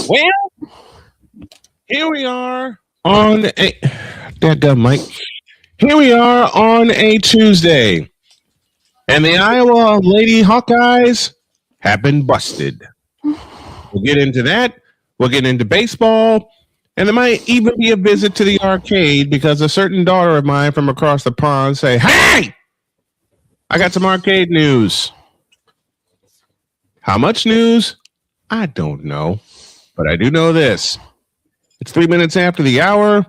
Well, here we are on a Mike. Here we are on a Tuesday, and the Iowa Lady Hawkeyes have been busted. We'll get into that. We'll get into baseball, and there might even be a visit to the arcade because a certain daughter of mine from across the pond say, "Hey, I got some arcade news." How much news? I don't know, but I do know this. It's 3 minutes after the hour.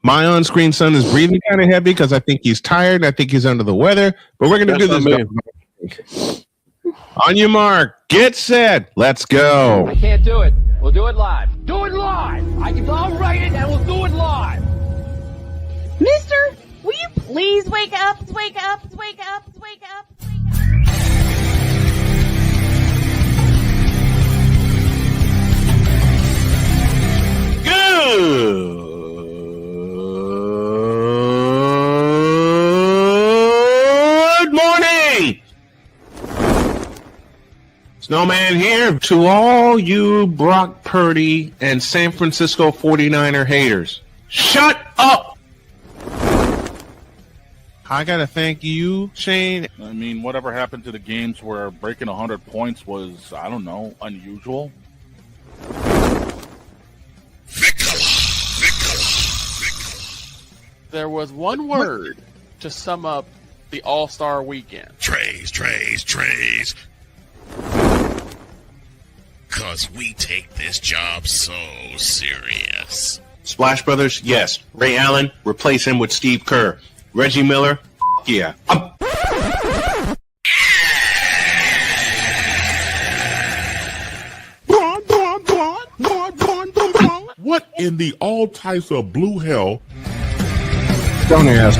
My on-screen son is breathing kind of heavy because I think he's tired. I think he's under the weather. But we're going to do this. On your mark, get set, let's go. I can't do it. We'll do it live. Do it live. I'll write it and we'll do it live. Mister, will you please wake up, wake up, wake up, wake up, wake up? Good morning. Snowman here to all you Brock Purdy and San Francisco 49er haters. Shut up. I got to thank you, Shane. I mean, whatever happened to the games where breaking 100 points was, I don't know, unusual? There was one word to sum up the All-Star weekend. Trays. Because we take this job so serious. Splash Brothers, yes. Ray Allen, replace him with Steve Kerr. Reggie Miller, yeah. What in the all types of blue hell? Don't ask.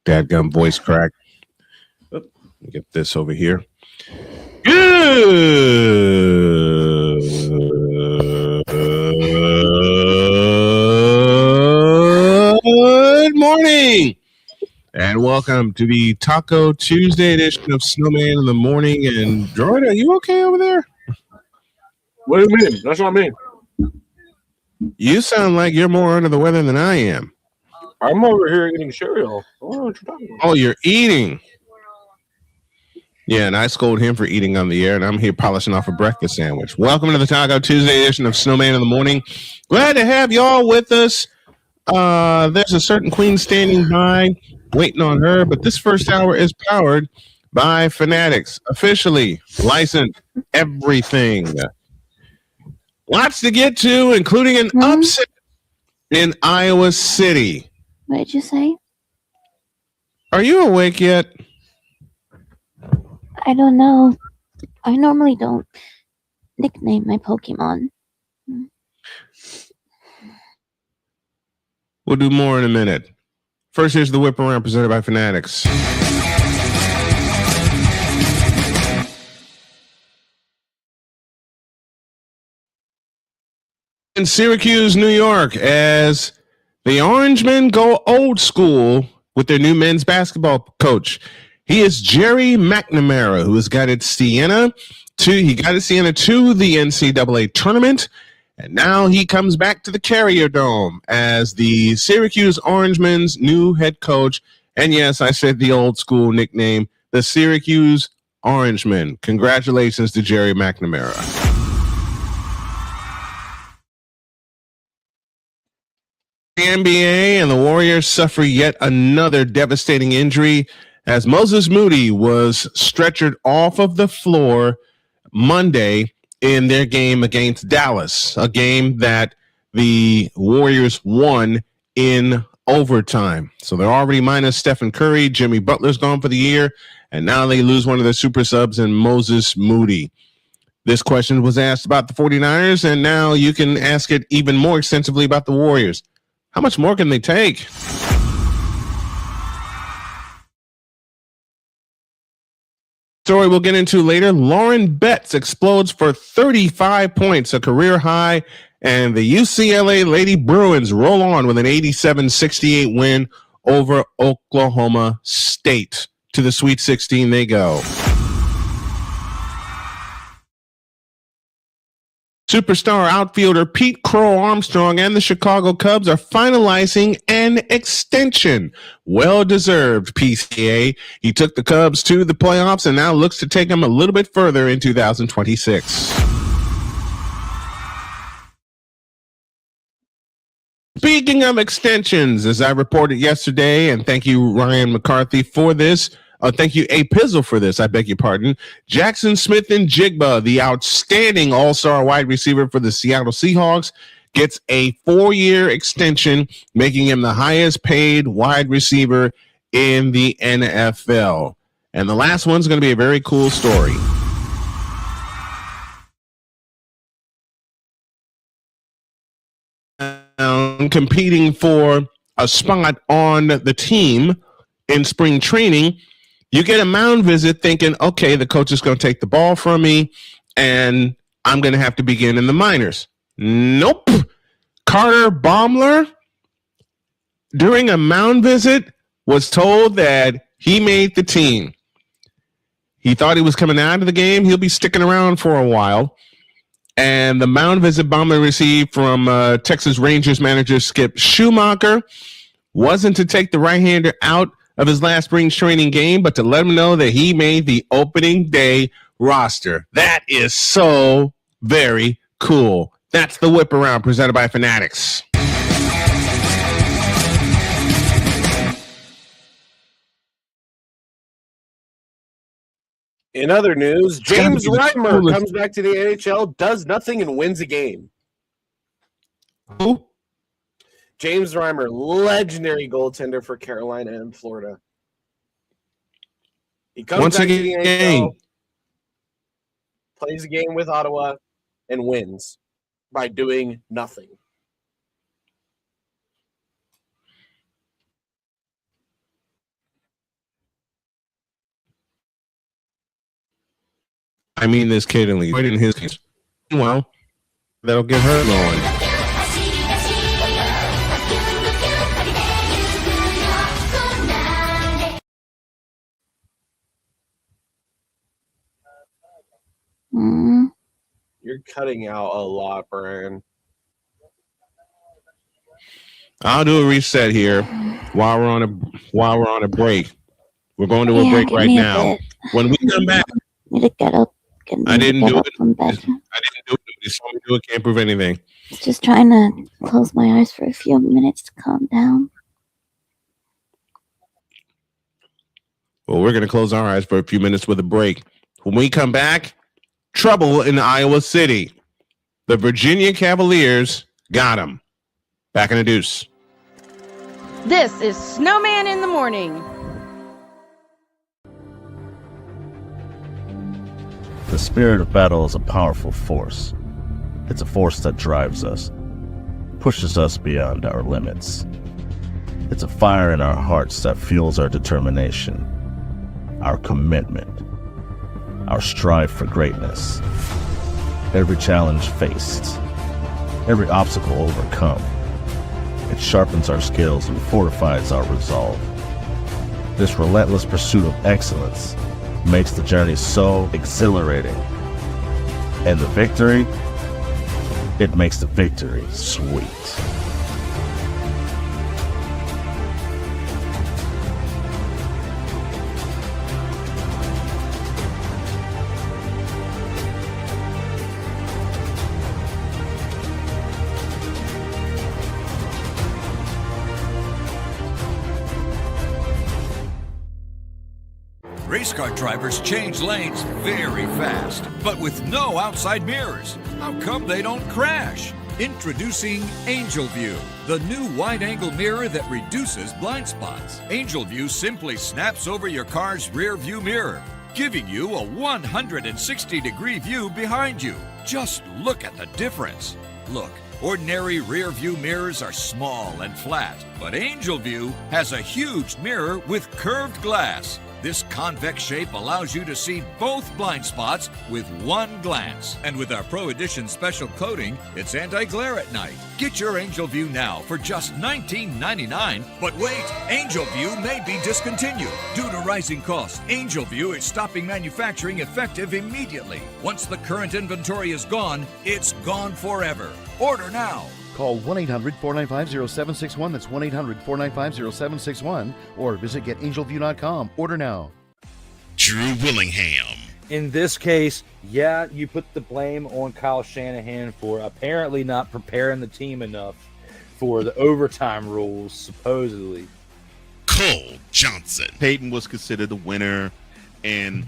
Dadgum voice crack. Get this over here. Good morning, and welcome to the Taco Tuesday edition of Snowman in the Morning. And Droid, are you okay over there? What do you mean? That's what I mean. You sound like you're more under the weather than I am. I'm over here eating cereal. What you talking about? Oh, you're eating. Yeah, and I scold him for eating on the air, and I'm here polishing off a breakfast sandwich. Welcome to the Taco Tuesday edition of Snowman in the Morning. Glad to have y'all with us. There's a certain queen standing by, waiting on her, but this first hour is powered by Fanatics, officially licensed everything. Lots to get to, including an upset in Iowa City. What did you say? Are you awake yet? I don't know. I normally don't nickname my Pokemon. We'll do more in a minute. First, here's the whip around presented by Fanatics. In Syracuse, New York, as the Orangemen go old school with their new men's basketball coach. He is Jerry McNamara, who has guided Siena to the NCAA tournament, and now he comes back to the Carrier Dome as the Syracuse Orangemen's new head coach. And yes, I said the old school nickname, the Syracuse Orangemen. Congratulations to Jerry McNamara. The NBA and the Warriors suffer yet another devastating injury as Moses Moody was stretchered off of the floor Monday in their game against Dallas, a game that the Warriors won in overtime. So they're already minus Stephen Curry. Jimmy Butler's gone for the year, and now they lose one of their super subs in Moses Moody. This question was asked about the 49ers, and now you can ask it even more extensively about the Warriors. How much more can they take? Story we'll get into later. Lauren Betts explodes for 35 points, a career high And the UCLA Lady Bruins roll on with an 87-68 win over Oklahoma State. To the Sweet 16 they go. Superstar outfielder Pete Crow Armstrong and the Chicago Cubs are finalizing an extension. Well-deserved, PCA. He took the Cubs to the playoffs and now looks to take them a little bit further in 2026. Speaking of extensions, as I reported yesterday, and thank you, Ryan McCarthy, for this. Thank you, A. Pizzle, for this. I beg your pardon. Jackson Smith-Njigba, the outstanding all-star wide receiver for the Seattle Seahawks, gets a 4-year extension, making him the highest-paid wide receiver in the NFL. And the last one's going to be a very cool story. Competing for a spot on the team in spring training, you get a mound visit thinking, okay, the coach is going to take the ball from me and I'm going to have to begin in the minors. Nope. Carter Baumler, during a mound visit, was told that he made the team. He thought he was coming out of the game. He'll be sticking around for a while. And the mound visit Baumler received from Texas Rangers manager Skip Schumacher wasn't to take the right-hander out of his last spring training game, but to let him know that he made the opening day roster. That is so very cool. That's the Whip Around presented by Fanatics. In other news, James Reimer comes back to the NHL, does nothing, and wins a game. Who? James Reimer, legendary goaltender for Carolina and Florida. He comes back to the NHL, plays a game with Ottawa, and wins by doing nothing. I mean, this kid in his case. Well, that'll get her going. You're cutting out a lot, Brian. I'll do a reset here while we're on a break. We're going to a break right now. When we come back, need to get up. I didn't do it. I didn't do it. You saw me do it. Can't prove anything. Just trying to close my eyes for a few minutes to calm down. Well, we're going to close our eyes for a few minutes with a break. When we come back, trouble in Iowa City. The Virginia Cavaliers got him. Back in a deuce. This is Snowman in the Morning. The spirit of battle is a powerful force. It's a force that drives us, pushes us beyond our limits. It's a fire in our hearts that fuels our determination, our commitment, our strive for greatness. Every challenge faced, every obstacle overcome, it sharpens our skills and fortifies our resolve. This relentless pursuit of excellence makes the journey so exhilarating. And the victory, it makes the victory sweet. Race car drivers change lanes very fast, but with no outside mirrors. How come they don't crash? Introducing Angel View, the new wide-angle mirror that reduces blind spots. Angel View simply snaps over your car's rear view mirror, giving you a 160-degree view behind you. Just look at the difference. Look, ordinary rear view mirrors are small and flat, but Angel View has a huge mirror with curved glass. This convex shape allows you to see both blind spots with one glance. And with our Pro Edition special coating, it's anti-glare at night. Get your Angel View now for just $19.99. But wait, Angel View may be discontinued. Due to rising costs, Angel View is stopping manufacturing effective immediately. Once the current inventory is gone, it's gone forever. Order now. Call 1-800-495-0761. That's 1-800-495-0761. Or visit getangelview.com. Order now. Drew Willingham. In this case, yeah, you put the blame on Kyle Shanahan for apparently not preparing the team enough for the overtime rules, supposedly. Cole Johnson. Peyton was considered the winner, and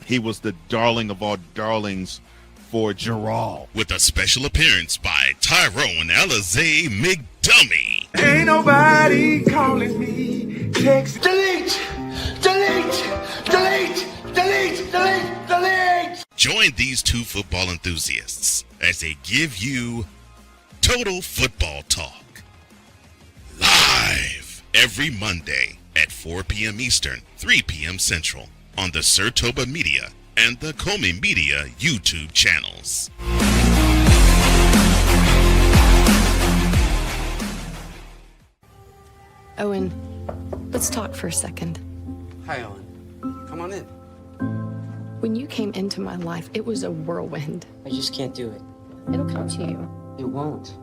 he was the darling of all darlings for Gerald. With a special appearance by Tyrone Alizé McDummy. Ain't nobody calling me. Text delete, delete, delete, delete, delete, delete. Join these two football enthusiasts as they give you Total Football Talk. Live every Monday at 4 p.m. Eastern, 3 p.m. Central on the Sertoba Media and the Comey Media YouTube channels. Owen, let's talk for a second. Hi, Owen. Come on in. When you came into my life, it was a whirlwind. I just can't do it. It'll come to you. It won't.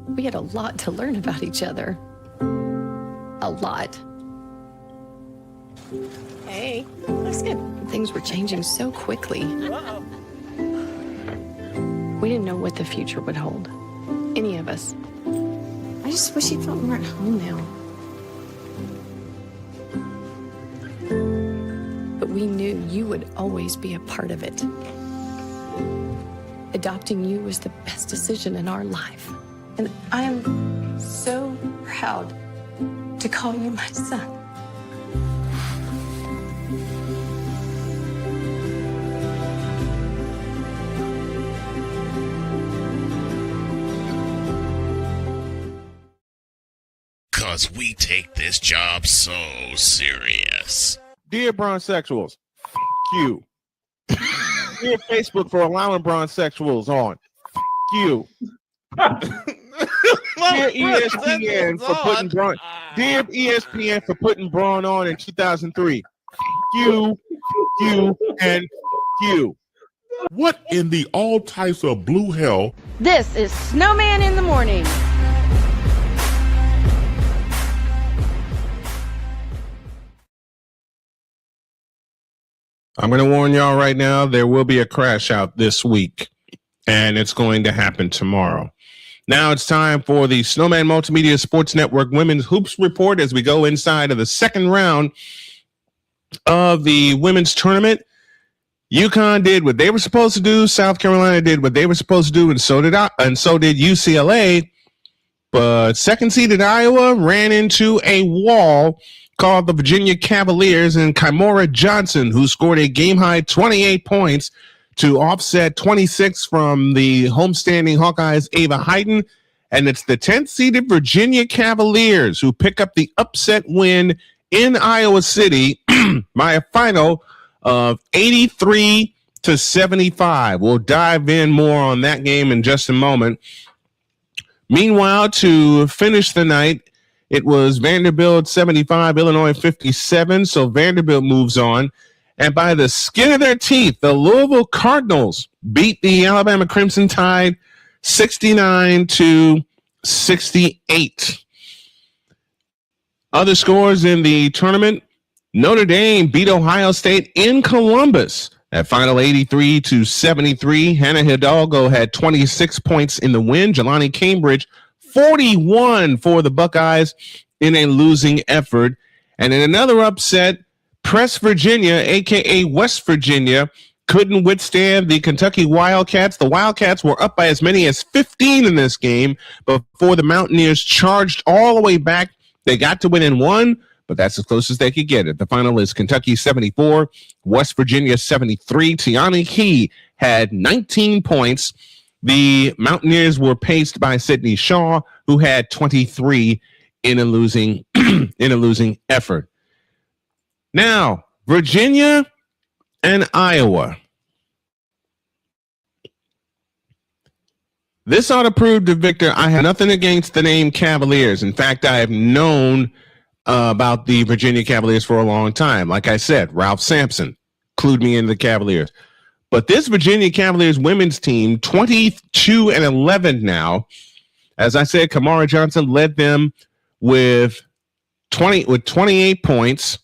We had a lot to learn about each other. A lot. Hey, looks good. Things were changing so quickly. We didn't know what the future would hold. Any of us. I just wish you felt more at home now. But we knew you would always be a part of it. Adopting you was the best decision in our life. And I am so proud to call you my son. Because we take this job so serious. Dear Bronsexuals, you. Dear Facebook for allowing Bronsexuals on. You. Dear ESPN for putting Braun. Dear ESPN for putting Braun on in 2003. You, and you. What in the all types of blue hell? This is Snowman in the Morning. I'm going to warn y'all right now, there will be a crash out this week, and it's going to happen tomorrow. Now it's time for the Snowman Multimedia Sports Network Women's Hoops Report as we go inside of the second round of the women's tournament. UConn did what they were supposed to do. South Carolina did what they were supposed to do, and so did UCLA. But second-seeded Iowa ran into a wall called the Virginia Cavaliers and Kimora Johnson, who scored a game-high 28 points to offset 26 from the homestanding Hawkeyes' Ava Hayden. And it's the 10th-seeded Virginia Cavaliers who pick up the upset win in Iowa City by a final of 83-75. We'll dive in more on that game in just a moment. Meanwhile, to finish the night, it was Vanderbilt 75, Illinois 57. So Vanderbilt moves on. And by the skin of their teeth, the Louisville Cardinals beat the Alabama Crimson Tide 69-68. Other scores in the tournament, Notre Dame beat Ohio State in Columbus at final 83-73. Hannah Hidalgo had 26 points in the win. Jelani Cambridge 41 for the Buckeyes in a losing effort. And in another upset, Press Virginia, a.k.a. West Virginia, couldn't withstand the Kentucky Wildcats. The Wildcats were up by as many as 15 in this game before the Mountaineers charged all the way back. They got to within one, but that's as close as they could get it. The final is Kentucky 74, West Virginia 73. Tiani Key had 19 points. The Mountaineers were paced by Sydney Shaw, who had 23 in a losing effort. Now, Virginia and Iowa. This ought to prove to Victor I have nothing against the name Cavaliers. In fact, I have known about the Virginia Cavaliers for a long time. Like I said, Ralph Sampson clued me into the Cavaliers. But this Virginia Cavaliers women's team, 22-11 now. As I said, Kamara Johnson led them with 28 points.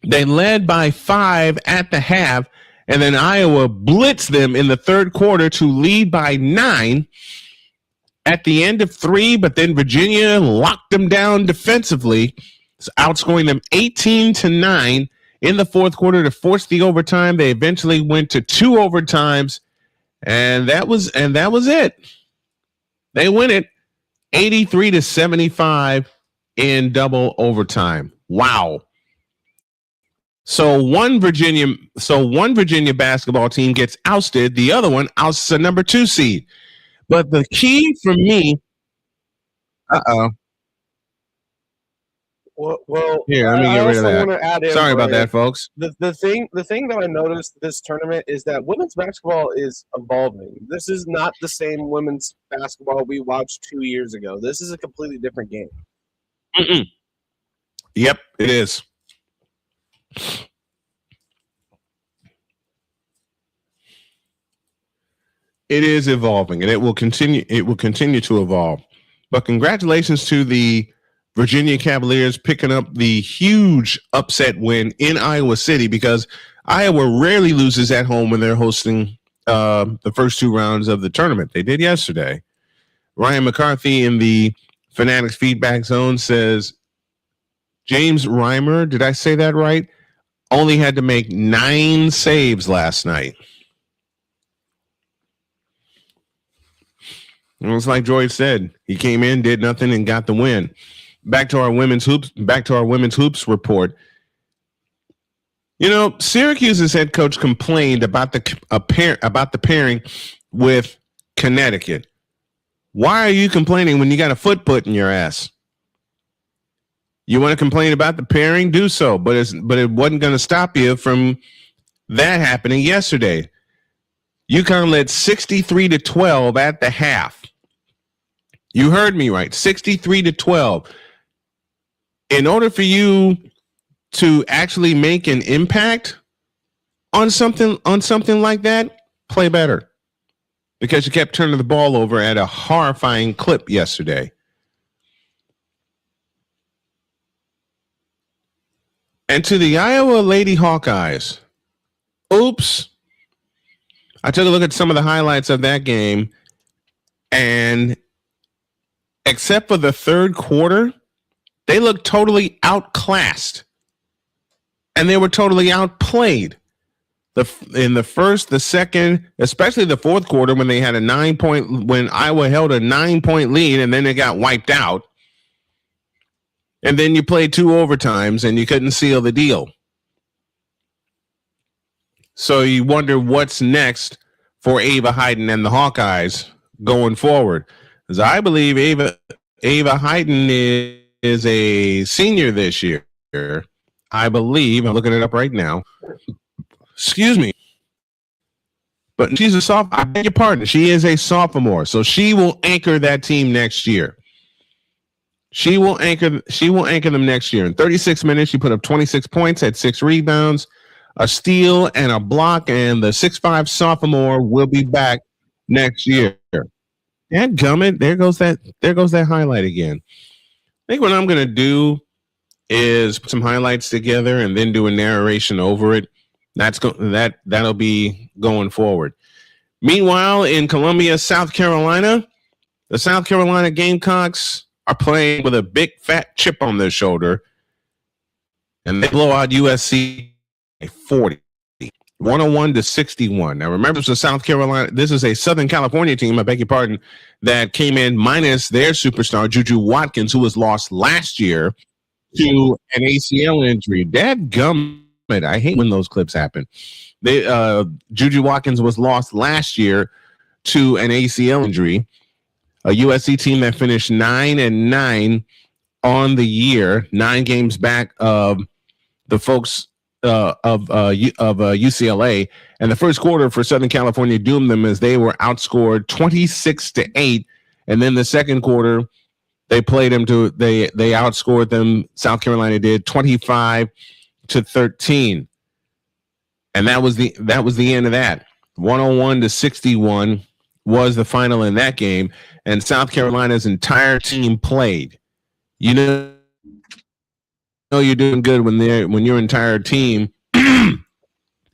They led by 5 at the half, and then Iowa blitzed them in the third quarter to lead by 9 at the end of 3, but then Virginia locked them down defensively, outscoring them 18-9 in the fourth quarter to force the overtime. They eventually went to 2 overtimes, and that was it. They win it 83-75 in double overtime. Wow. So one Virginia basketball team gets ousted. The other one ousts a number 2 seed. But the key for me, Well, here, let me get rid of that. Sorry about that, folks. The thing that I noticed this tournament is that women's basketball is evolving. This is not the same women's basketball we watched 2 years ago. This is a completely different game. Mm-mm. Yep, it is. It is evolving, and it will continue. It will continue to evolve. But congratulations to the Virginia Cavaliers picking up the huge upset win in Iowa City, because Iowa rarely loses at home when they're hosting the first 2 rounds of the tournament. They did yesterday. Ryan McCarthy in the Fanatics feedback zone says James Reimer, did I say that right? Only had to make 9 saves last night. It was like George said. He came in, did nothing, and got the win. Back to our women's hoops report. You know, Syracuse's head coach complained about the pairing with Connecticut. Why are you complaining when you got a foot put in your ass? You want to complain about the pairing? Do so, but it wasn't going to stop you from that happening yesterday. UConn led 63-12 at the half. You heard me right, 63-12. In order for you to actually make an impact on something like that, play better. Because you kept turning the ball over at a horrifying clip yesterday. And to the Iowa Lady Hawkeyes, oops. I took a look at some of the highlights of that game, and except for the third quarter, they looked totally outclassed. And they were totally outplayed. In the first, the second, especially the fourth quarter, when they had when Iowa held a 9-point lead and then they got wiped out. And then you played 2 overtimes and you couldn't seal the deal. So you wonder what's next for Ava Hayden and the Hawkeyes going forward. Because I believe Ava Hayden is a senior this year. I believe. I'm looking it up right now. Excuse me. But she's a sophomore. I beg your pardon. She is a sophomore. So she will anchor that team next year. She will anchor them next year. In 36 minutes, she put up 26 points, had 6 rebounds, a steal, and a block. And the 6'5" sophomore will be back next year. And gummit, there goes that highlight again. I think what I'm gonna do is put some highlights together and then do a narration over it. That'll be going forward. Meanwhile, in Columbia, South Carolina, the South Carolina Gamecocks are playing with a big fat chip on their shoulder, and they blow out USC 40, 101-61. Now, remember, this is a Southern California team, I beg your pardon, that came in minus their superstar, Juju Watkins, who was lost last year to an ACL injury. Dadgummit, I hate when those clips happen. Juju Watkins was lost last year to an ACL injury. A USC team that finished 9-9 on the year, 9 games back of the folks of UCLA. And the first quarter for Southern California doomed them as they were outscored 26-8. And then the second quarter, they outscored them. South Carolina did 25-13. And that was the end of that. 101-61 was the final in that game. And South Carolina's entire team played. You know you're doing good when your entire team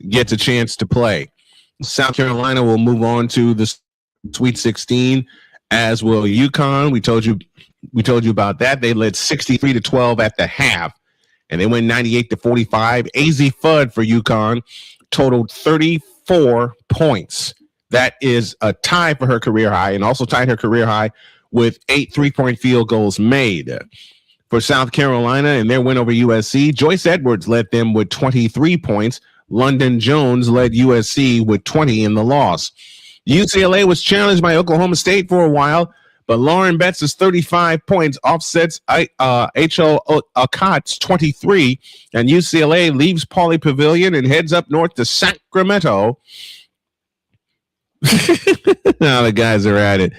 gets a chance to play. South Carolina will move on to the Sweet 16, as will UConn. We told you about that. They led 63-12 at the half, and they went 98-45. AZ Fudd for UConn totaled 34 points. That is a tie for her career high, and also tied her career high with 8 3-point field goals made. For South Carolina and their win over USC, Joyce Edwards led them with 23 points. London Jones led USC with 20 in the loss. UCLA was challenged by Oklahoma State for a while, but Lauren Betts' 35 points offsets H.O. Okat's 23, and UCLA leaves Pauley Pavilion and heads up north to Sacramento. Now the guys are at it.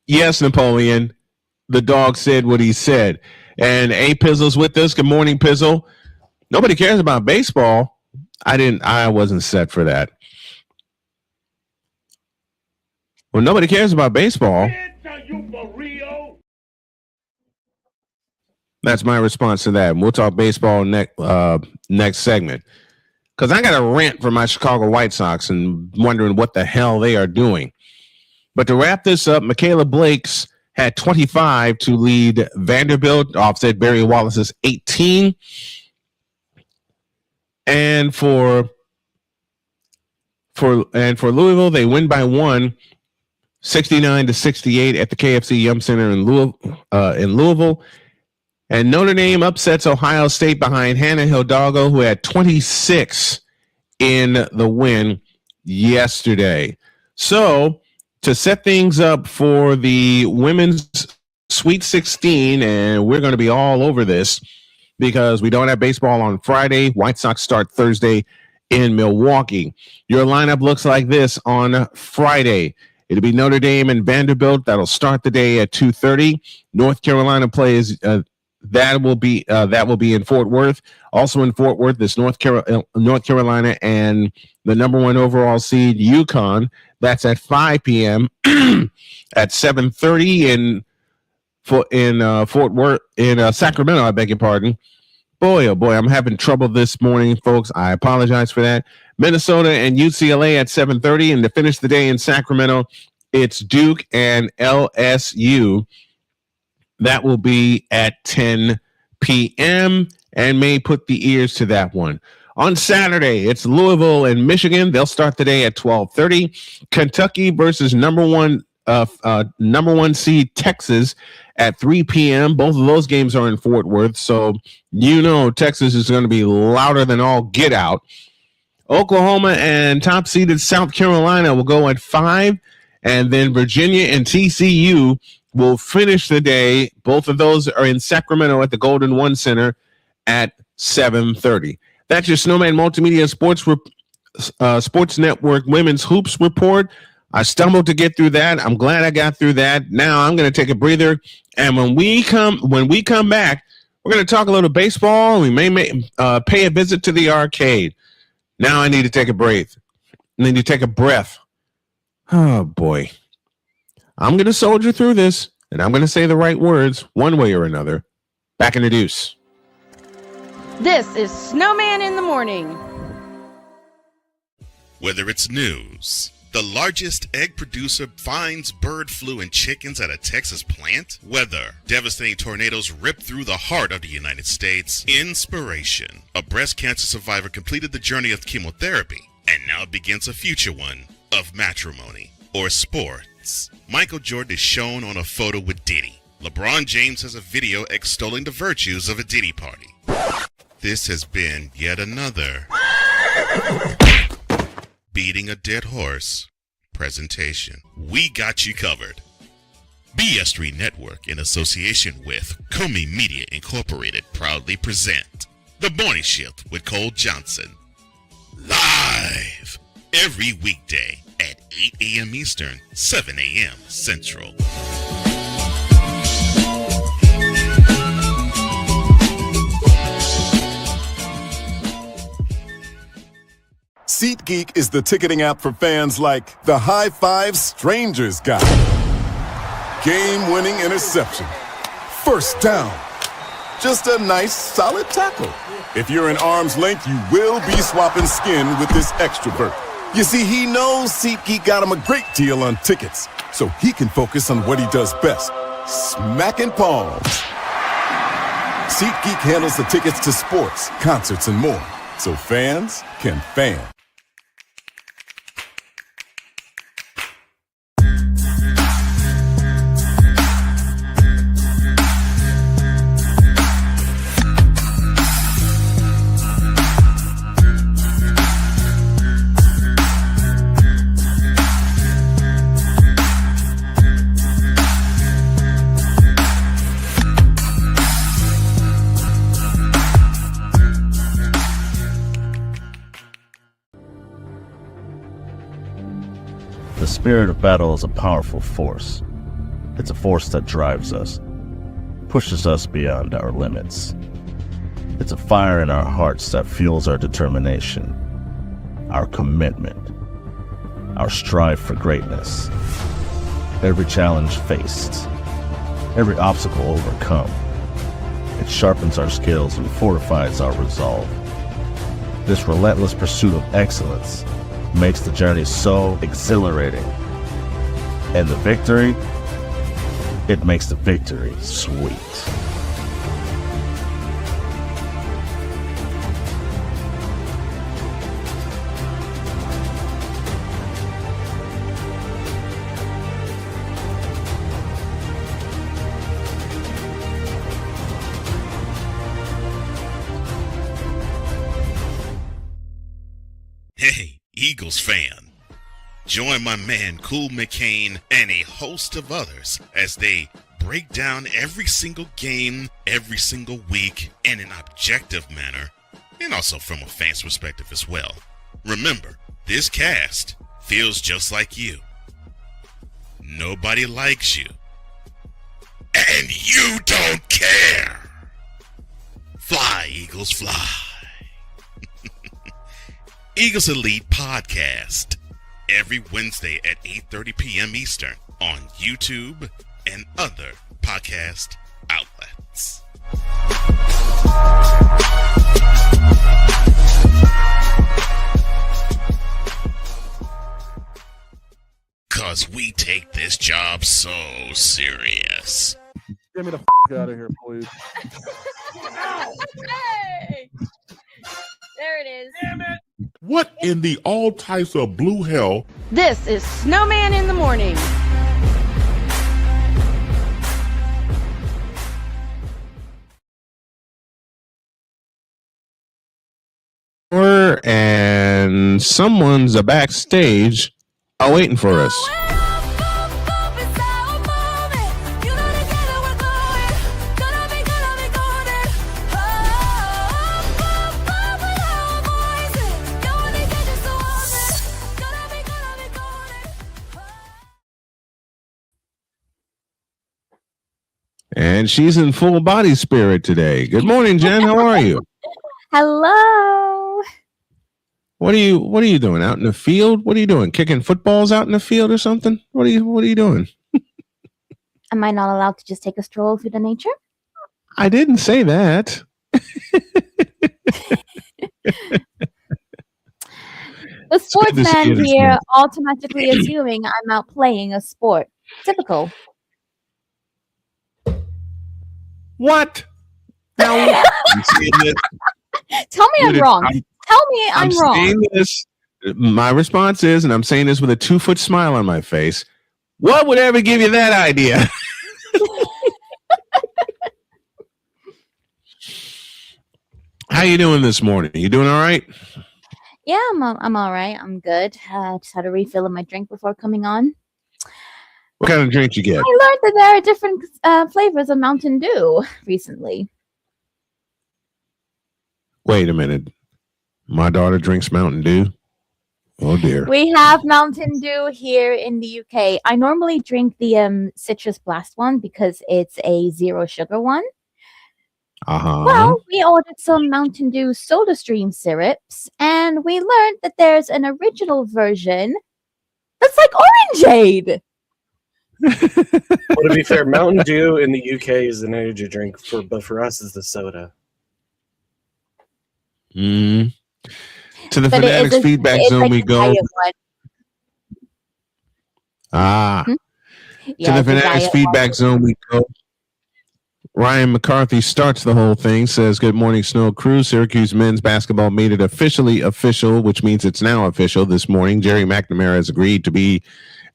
Yes, Napoleon. The dog said what he said. And A. Pizzle's with us. Good morning, Pizzle. Nobody cares about baseball. I wasn't set for that. Well, nobody cares about baseball. That's my response to that. We'll talk baseball next segment. Because I got a rant for my Chicago White Sox and wondering what the hell they are doing. But to wrap this up, Michaela Blakes had 25 to lead Vanderbilt, offset Barry Wallace's 18. And for Louisville, they win by 1, 69-68 at the KFC Yum Center in Louisville. And Notre Dame upsets Ohio State behind Hannah Hidalgo, who had 26 in the win yesterday. So, to set things up for the women's Sweet 16, and we're going to be all over this because we don't have baseball on Friday. White Sox start Thursday in Milwaukee. Your lineup looks like this on Friday. It'll be Notre Dame and Vanderbilt. That'll start the day at 2:30. North Carolina plays that will be in Fort Worth. Also in Fort Worth is North Carolina and the number 1 overall seed UConn. That's at 5 p.m. at 7:30 in Fort Worth in Sacramento. I beg your pardon. Boy, oh boy, I'm having trouble this morning, folks. I apologize for that. Minnesota and UCLA at 7:30, and to finish the day in Sacramento, it's Duke and LSU. That will be at 10 p.m. and may put the ears to that one. On Saturday, it's Louisville and Michigan. They'll start the day at 12:30. Kentucky versus number one seed Texas at 3 p.m. Both of those games are in Fort Worth, so Texas is going to be louder than all get out. Oklahoma and top-seeded South Carolina will go at 5, and then Virginia and TCU will finish the day. Both of those are in Sacramento at the Golden One Center at 7:30. That's your Snowman Multimedia Sports Network Women's Hoops Report. I stumbled to get through that. I'm glad I got through that. Now I'm going to take a breather, and when we come back, we're going to talk a little baseball. We may pay a visit to the arcade. Now I need to take a breath. I need to take a breath. Oh boy. I'm going to soldier through this, and I'm going to say the right words one way or another. Back in the deuce. This is Snowman in the Morning. Whether it's news, the largest egg producer finds bird flu in chickens at a Texas plant, weather, devastating tornadoes rip through the heart of the United States, inspiration, a breast cancer survivor completed the journey of chemotherapy, and now begins a future one of matrimony or sports. Michael Jordan is shown on a photo with Diddy. LeBron James has a video extolling the virtues of a Diddy party. This has been yet another Beating a Dead Horse presentation. We got you covered. BS3 Network, in association with Comey Media Incorporated, proudly present The Morning Shift with Cole Johnson. Live every weekday at 8 a.m. Eastern, 7 a.m. Central. SeatGeek is the ticketing app for fans like the High Five Strangers guy. Game-winning interception. First down. Just a nice, solid tackle. If you're in arm's length, you will be swapping skin with this extrovert. You see, he knows SeatGeek got him a great deal on tickets, so he can focus on what he does best, smacking palms. SeatGeek handles the tickets to sports, concerts, and more, so fans can fan. The spirit of battle is a powerful force. It's a force that drives us, pushes us beyond our limits. It's a fire in our hearts that fuels our determination, our commitment, our strive for greatness. Every challenge faced, every obstacle overcome, it sharpens our skills and fortifies our resolve. This relentless pursuit of excellence makes the journey so exhilarating. And the victory, it makes the victory sweet. Hey, Eagles fan. Join my man Cool McCain and a host of others as they break down every single game, every single week in an objective manner, and also from a fan's perspective as well. Remember, this cast feels just like you. Nobody likes you. And you don't care. Fly, Eagles, fly. Eagles Elite Podcast, every Wednesday at 8:30 p.m. Eastern on YouTube and other podcast outlets. Cause we take this job so serious. Get me the out of here, please. Hey! There it is. Damn it! What in the all types of blue hell? This is Snowman in the Morning. And someone's backstage waiting for us. And she's in full body spirit today. Good morning, Jen. How are you? Hello. What are you doing out in the field? What are you doing? Kicking footballs out in the field or something? What are you doing? Am I not allowed to just take a stroll through the nature? I didn't say that. The sportsman here automatically assuming I'm out playing a sport. Typical. What? Tell me I'm wrong. Tell me I'm wrong. Saying this, my response is, and I'm saying this with a 2-foot smile on my face, what would ever give you that idea? How you doing this morning? You doing all right? Yeah, I'm all right. I'm good. Just had a refill of my drink before coming on. What kind of drink you get? I learned that there are different flavors of Mountain Dew recently. Wait a minute. My daughter drinks Mountain Dew. Oh dear. We have Mountain Dew here in the UK. I normally drink the Citrus Blast one because it's a zero sugar one. Well, we ordered some Mountain Dew Soda Stream syrups, and we learned that there's an original version that's like orangeade. Well, to be fair, Mountain Dew in the UK is an energy drink, but for us is the soda. Mm. To the But Fanatics feedback it's zone like we a go. diet one. To Yeah, the it's a Fanatics diet feedback one. zone we go. Ryan McCarthy starts the whole thing, says, "Good morning, Snow Crew. Syracuse men's basketball made it officially official, which means it's now official this morning. Jerry McNamara has agreed to be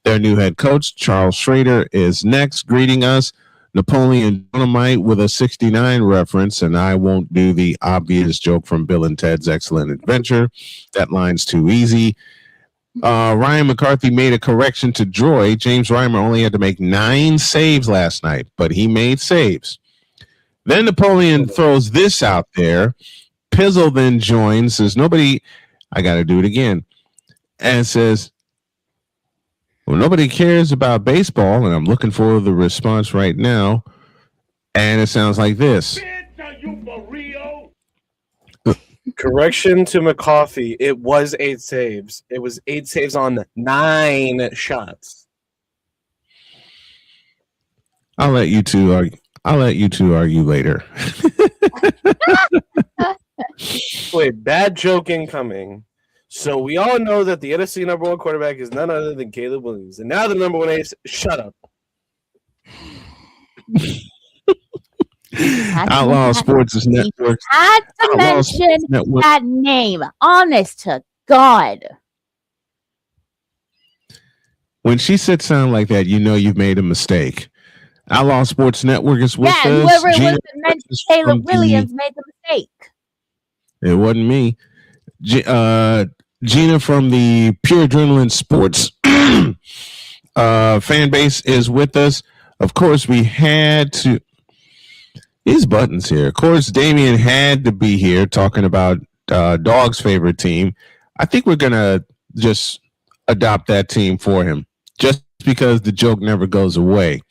their new head coach. Charles Schrader is next, greeting us. Napoleon Dynamite with a 69 reference, and I won't do the obvious joke from Bill and Ted's Excellent Adventure. That line's too easy. Ryan McCarthy made a correction to Droy. James Reimer only had to make 9 saves last night, but he made saves. Then Napoleon throws this out there. Pizzle then joins, says, nobody, I got to do it again, and says, well, nobody cares about baseball, and I'm looking for the response right now, and it sounds like this. Correction to McCoffey. It was 8 saves. It was 8 saves on 9 shots. I'll let you two argue later. Wait, bad joke incoming. So we all know that the NFC number 1 quarterback is none other than Caleb Williams. And now the number 1 ace, shut up. Outlaw Sports Network. Had to mention that name. Honest to God. When she said sound like that, you know you've made a mistake. Outlaw Sports Network is with us. Whoever it was that mentioned Caleb Williams made the mistake. It wasn't me. Gina from the Pure Adrenaline Sports fan base is with us. Of course, we had to. These buttons here. Of course, Damien had to be here talking about Dog's favorite team. I think we're going to just adopt that team for him just because the joke never goes away.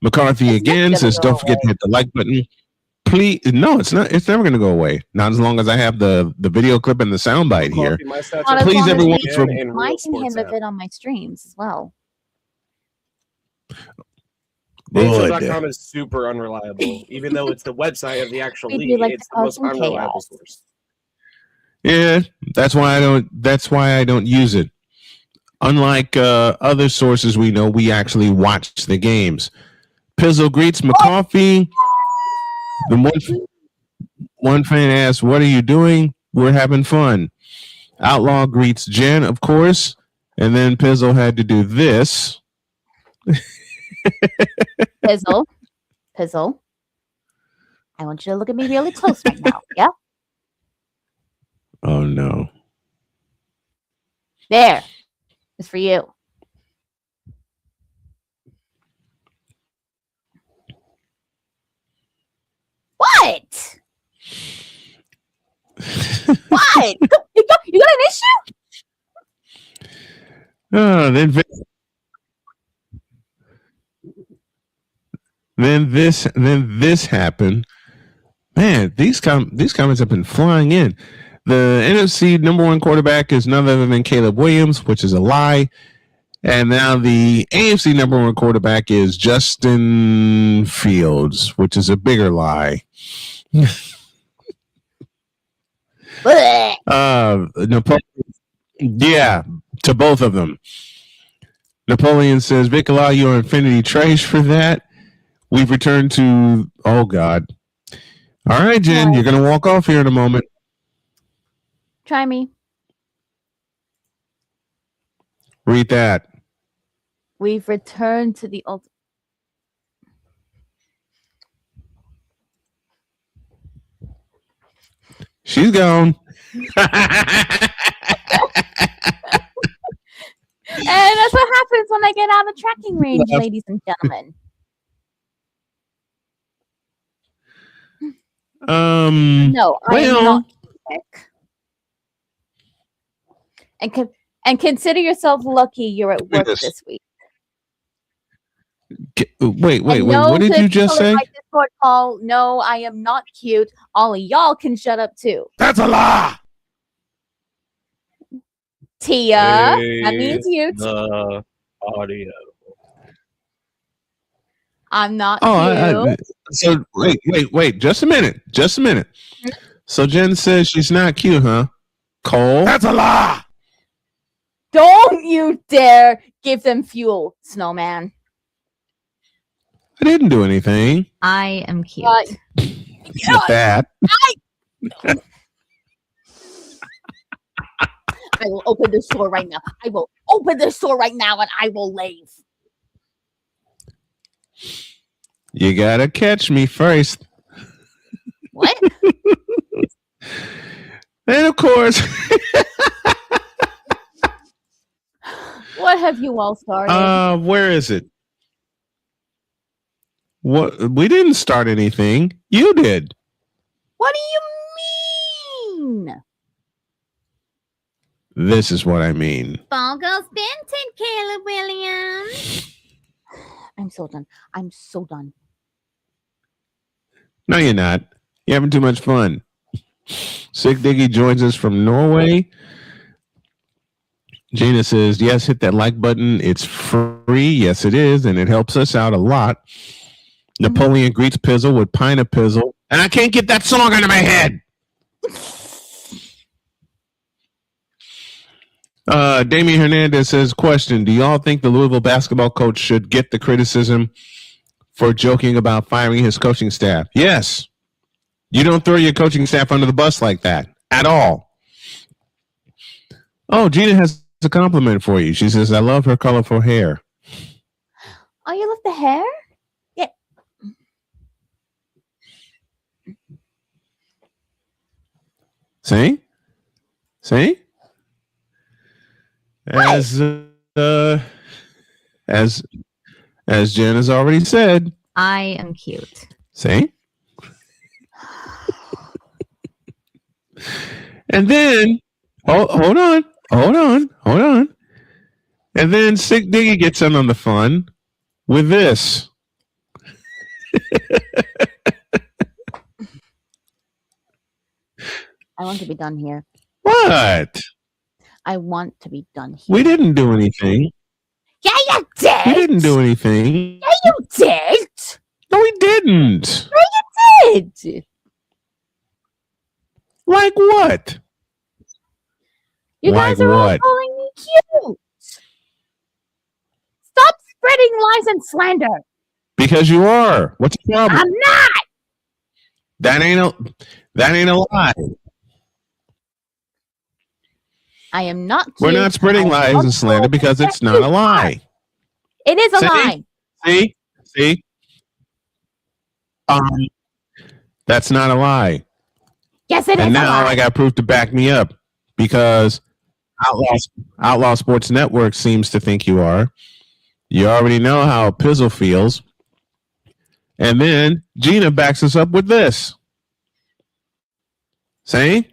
McCarthy again says, don't forget to hit the like button. Please, no, it's not. It's never going to go away. Not as long as I have the video clip and the soundbite here. Please, everyone. Reminding him of it on my streams as well. NHL.com is super unreliable, even though it's the website of the actual league. It's the most unreliable source. Yeah, that's why I don't use it. Unlike other sources we know, we actually watch the games. Pizzle greets McCoffey. The one fan asks, "What are you doing?" "We're having fun." Outlaw greets Jen, of course, and then Pizzle had to do this. Pizzle. I want you to look at me really close right now. Yeah. Oh no. There. It's for you. What? What? You got an issue? Then this happened. Man, these comments have been flying in. The NFC number 1 quarterback is none other than Caleb Williams, which is a lie. And now the AFC number 1 quarterback is Justin Fields, which is a bigger lie. Yeah, to both of them. Napoleon says, Vic, allow your infinity trash for that. We've returned to, oh God. All right, Jen, you're going to walk off here in a moment. Try me. Read that. We've returned to the ultimate. She's gone. And that's what happens when I get out of tracking range, ladies and gentlemen. No, I am not sick. And consider yourself lucky you're at work this week. Wait. What did you just say? My Discord call, no, I am not cute. All of y'all can shut up too. That's a lie. Tia, that means you. The audio. I'm not cute. So wait. Just a minute. So Jen says she's not cute, huh? Cole? That's a lie. Don't you dare give them fuel, Snowman. I didn't do anything. I am cute. Get that. I will open this door right now. I will open this door right now and I will leave. You gotta catch me first. What? And of course. What have you all started? Where is it? What? We didn't start anything. You did. What do you mean? This is what I mean. Ball goes Benton, Caleb Williams. I'm so done. I'm so done. No, you're not. You're having too much fun. Sick Diggy joins us from Norway. Gina says, yes, hit that like button. It's free. Yes, it is. And it helps us out a lot. Napoleon greets Pizzle with Pina Pizzle. And I can't get that song out of my head. Damian Hernandez says, question, do y'all think the Louisville basketball coach should get the criticism for joking about firing his coaching staff? Yes. You don't throw your coaching staff under the bus like that at all. Oh, Gina has a compliment for you. She says, I love her colorful hair. Oh, you love the hair? Yeah. See? As Jen has already said. I am cute. See? And then, hold on. And then Sick Diggy gets in on the fun with this. I want to be done here. What? I want to be done here. We didn't do anything. Yeah, you did. We didn't do anything. Yeah, you did. No, we didn't. No, you did. Like what? You like guys are all what? calling me cute. Stop spreading lies and slander. Because you are. What's the problem? I'm not. That ain't a lie. I am not cute. We're not spreading lies and slander because it's not a lie. It is a lie. See? That's not a lie. Yes, it is And a now lie. I got proof to back me up because Outlaw Sports Network seems to think you are. You already know how Pizzle feels. And then Gina backs us up with this. See?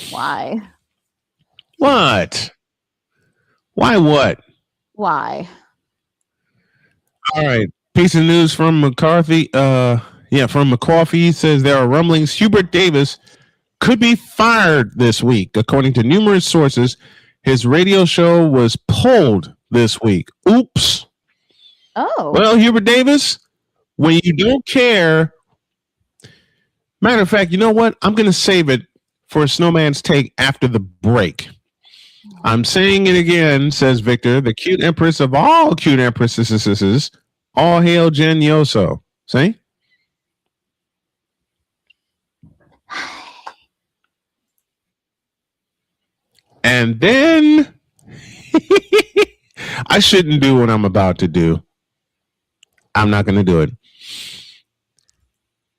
Why? What? Why what? Why? All right. Piece of news from McCarthy. From McCarthy says there are rumblings Hubert Davis could be fired this week. According to numerous sources, his radio show was pulled this week. Oops. Oh. Well, Hubert Davis, when you don't care. Matter of fact, you know what? I'm going to save it for Snowman's take after the break. I'm saying it again, says Victor, the cute empress of all cute empresses. All hail Jen Yoso. See? And then I shouldn't do what I'm about to do. I'm not going to do it.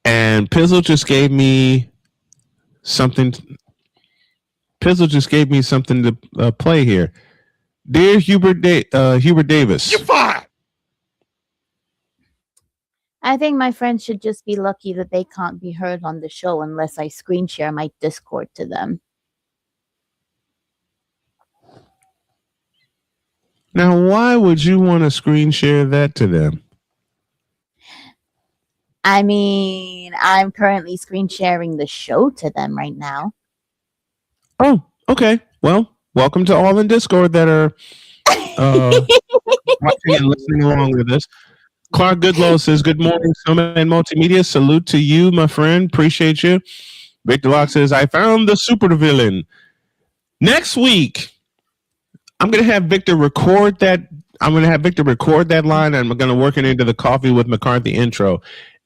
And Pizzle just gave me something. Pizzle just gave me something to play here. Dear Hubert Davis. You're fired. I think my friends should just be lucky that they can't be heard on the show unless I screen share my Discord to them. Now, why would you want to screen share that to them? I mean, I'm currently screen sharing the show to them right now. Oh, okay. Well, welcome to all in Discord that are watching and listening along with us. Clark Goodlow says, good morning, Snowman Multimedia. Salute to you, my friend. Appreciate you. Victor Locke says, I found the supervillain. Next week, I'm going to have Victor record that. I'm going to have Victor record that line, and I'm going to work it into the Coffee with McCarthy intro.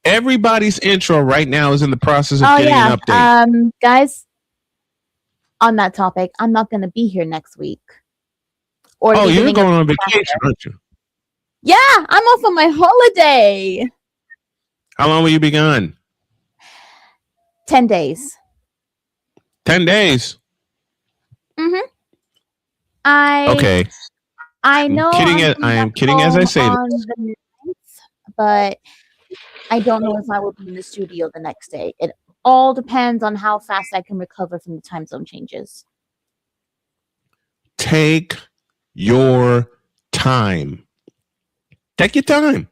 Everybody's intro right now is in the process of getting an update. Guys, on that topic, I'm not going to be here next week. Or you're going on vacation, aren't you? Yeah, I'm off on my holiday. How long will you be gone? 10 days. 10 days? Mm-hmm. Okay. I know. I am kidding as I say this. But I don't know if I will be in the studio the next day. It all depends on how fast I can recover from the time zone changes. Take your time. Take your time.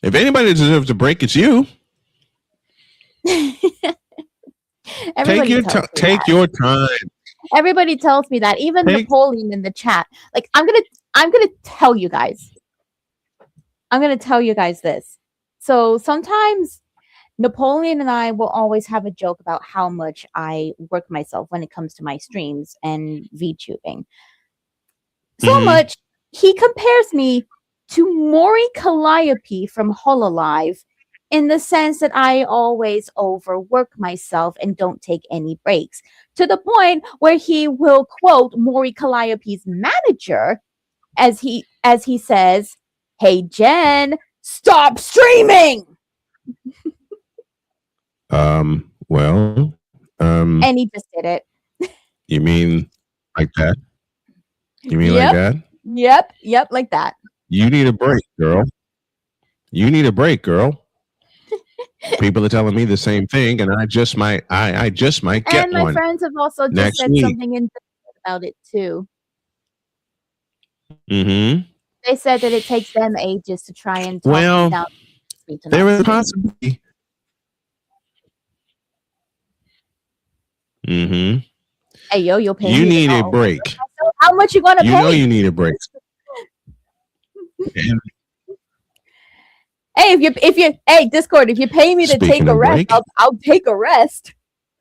If anybody deserves a break, it's you. Take your time. Everybody tells me that. Even Napoleon in the chat. Like, I'm gonna tell you guys. I'm gonna tell you guys this. So sometimes Napoleon and I will always have a joke about how much I work myself when it comes to my streams and VTubing. So much he compares me to Maury Calliope from Hololive in the sense that I always overwork myself and don't take any breaks, to the point where he will quote Maury Calliope's manager as he says, "Hey Jen, stop streaming." And he just did it. You mean like that? You mean like that? Yep, like that. You need a break, girl. You need a break, girl. People are telling me the same thing, and I just might get one. And my friends have also just said something about it too. Mm-hmm. They said that it takes them ages to try and talk me down. There is a possibility. Mm-hmm. Hey, yo, you'll pay me. You need a break. How much you gonna pay? You know you need a break. Hey, hey, Discord, if you pay me to take a rest, I'll take a rest.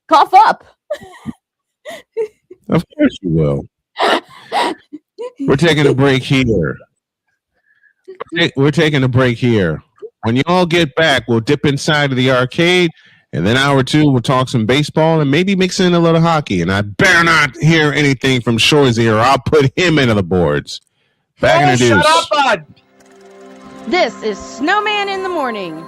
Cough up. Of course you will. We're taking a break here. We're taking a break here. When you all get back, we'll dip inside of the arcade, and then hour two, we'll talk some baseball and maybe mix in a little hockey. And I better not hear anything from Shorzy, or I'll put him into the boards. Back in the deuce. Shut up, bud. This is Snowman in the Morning.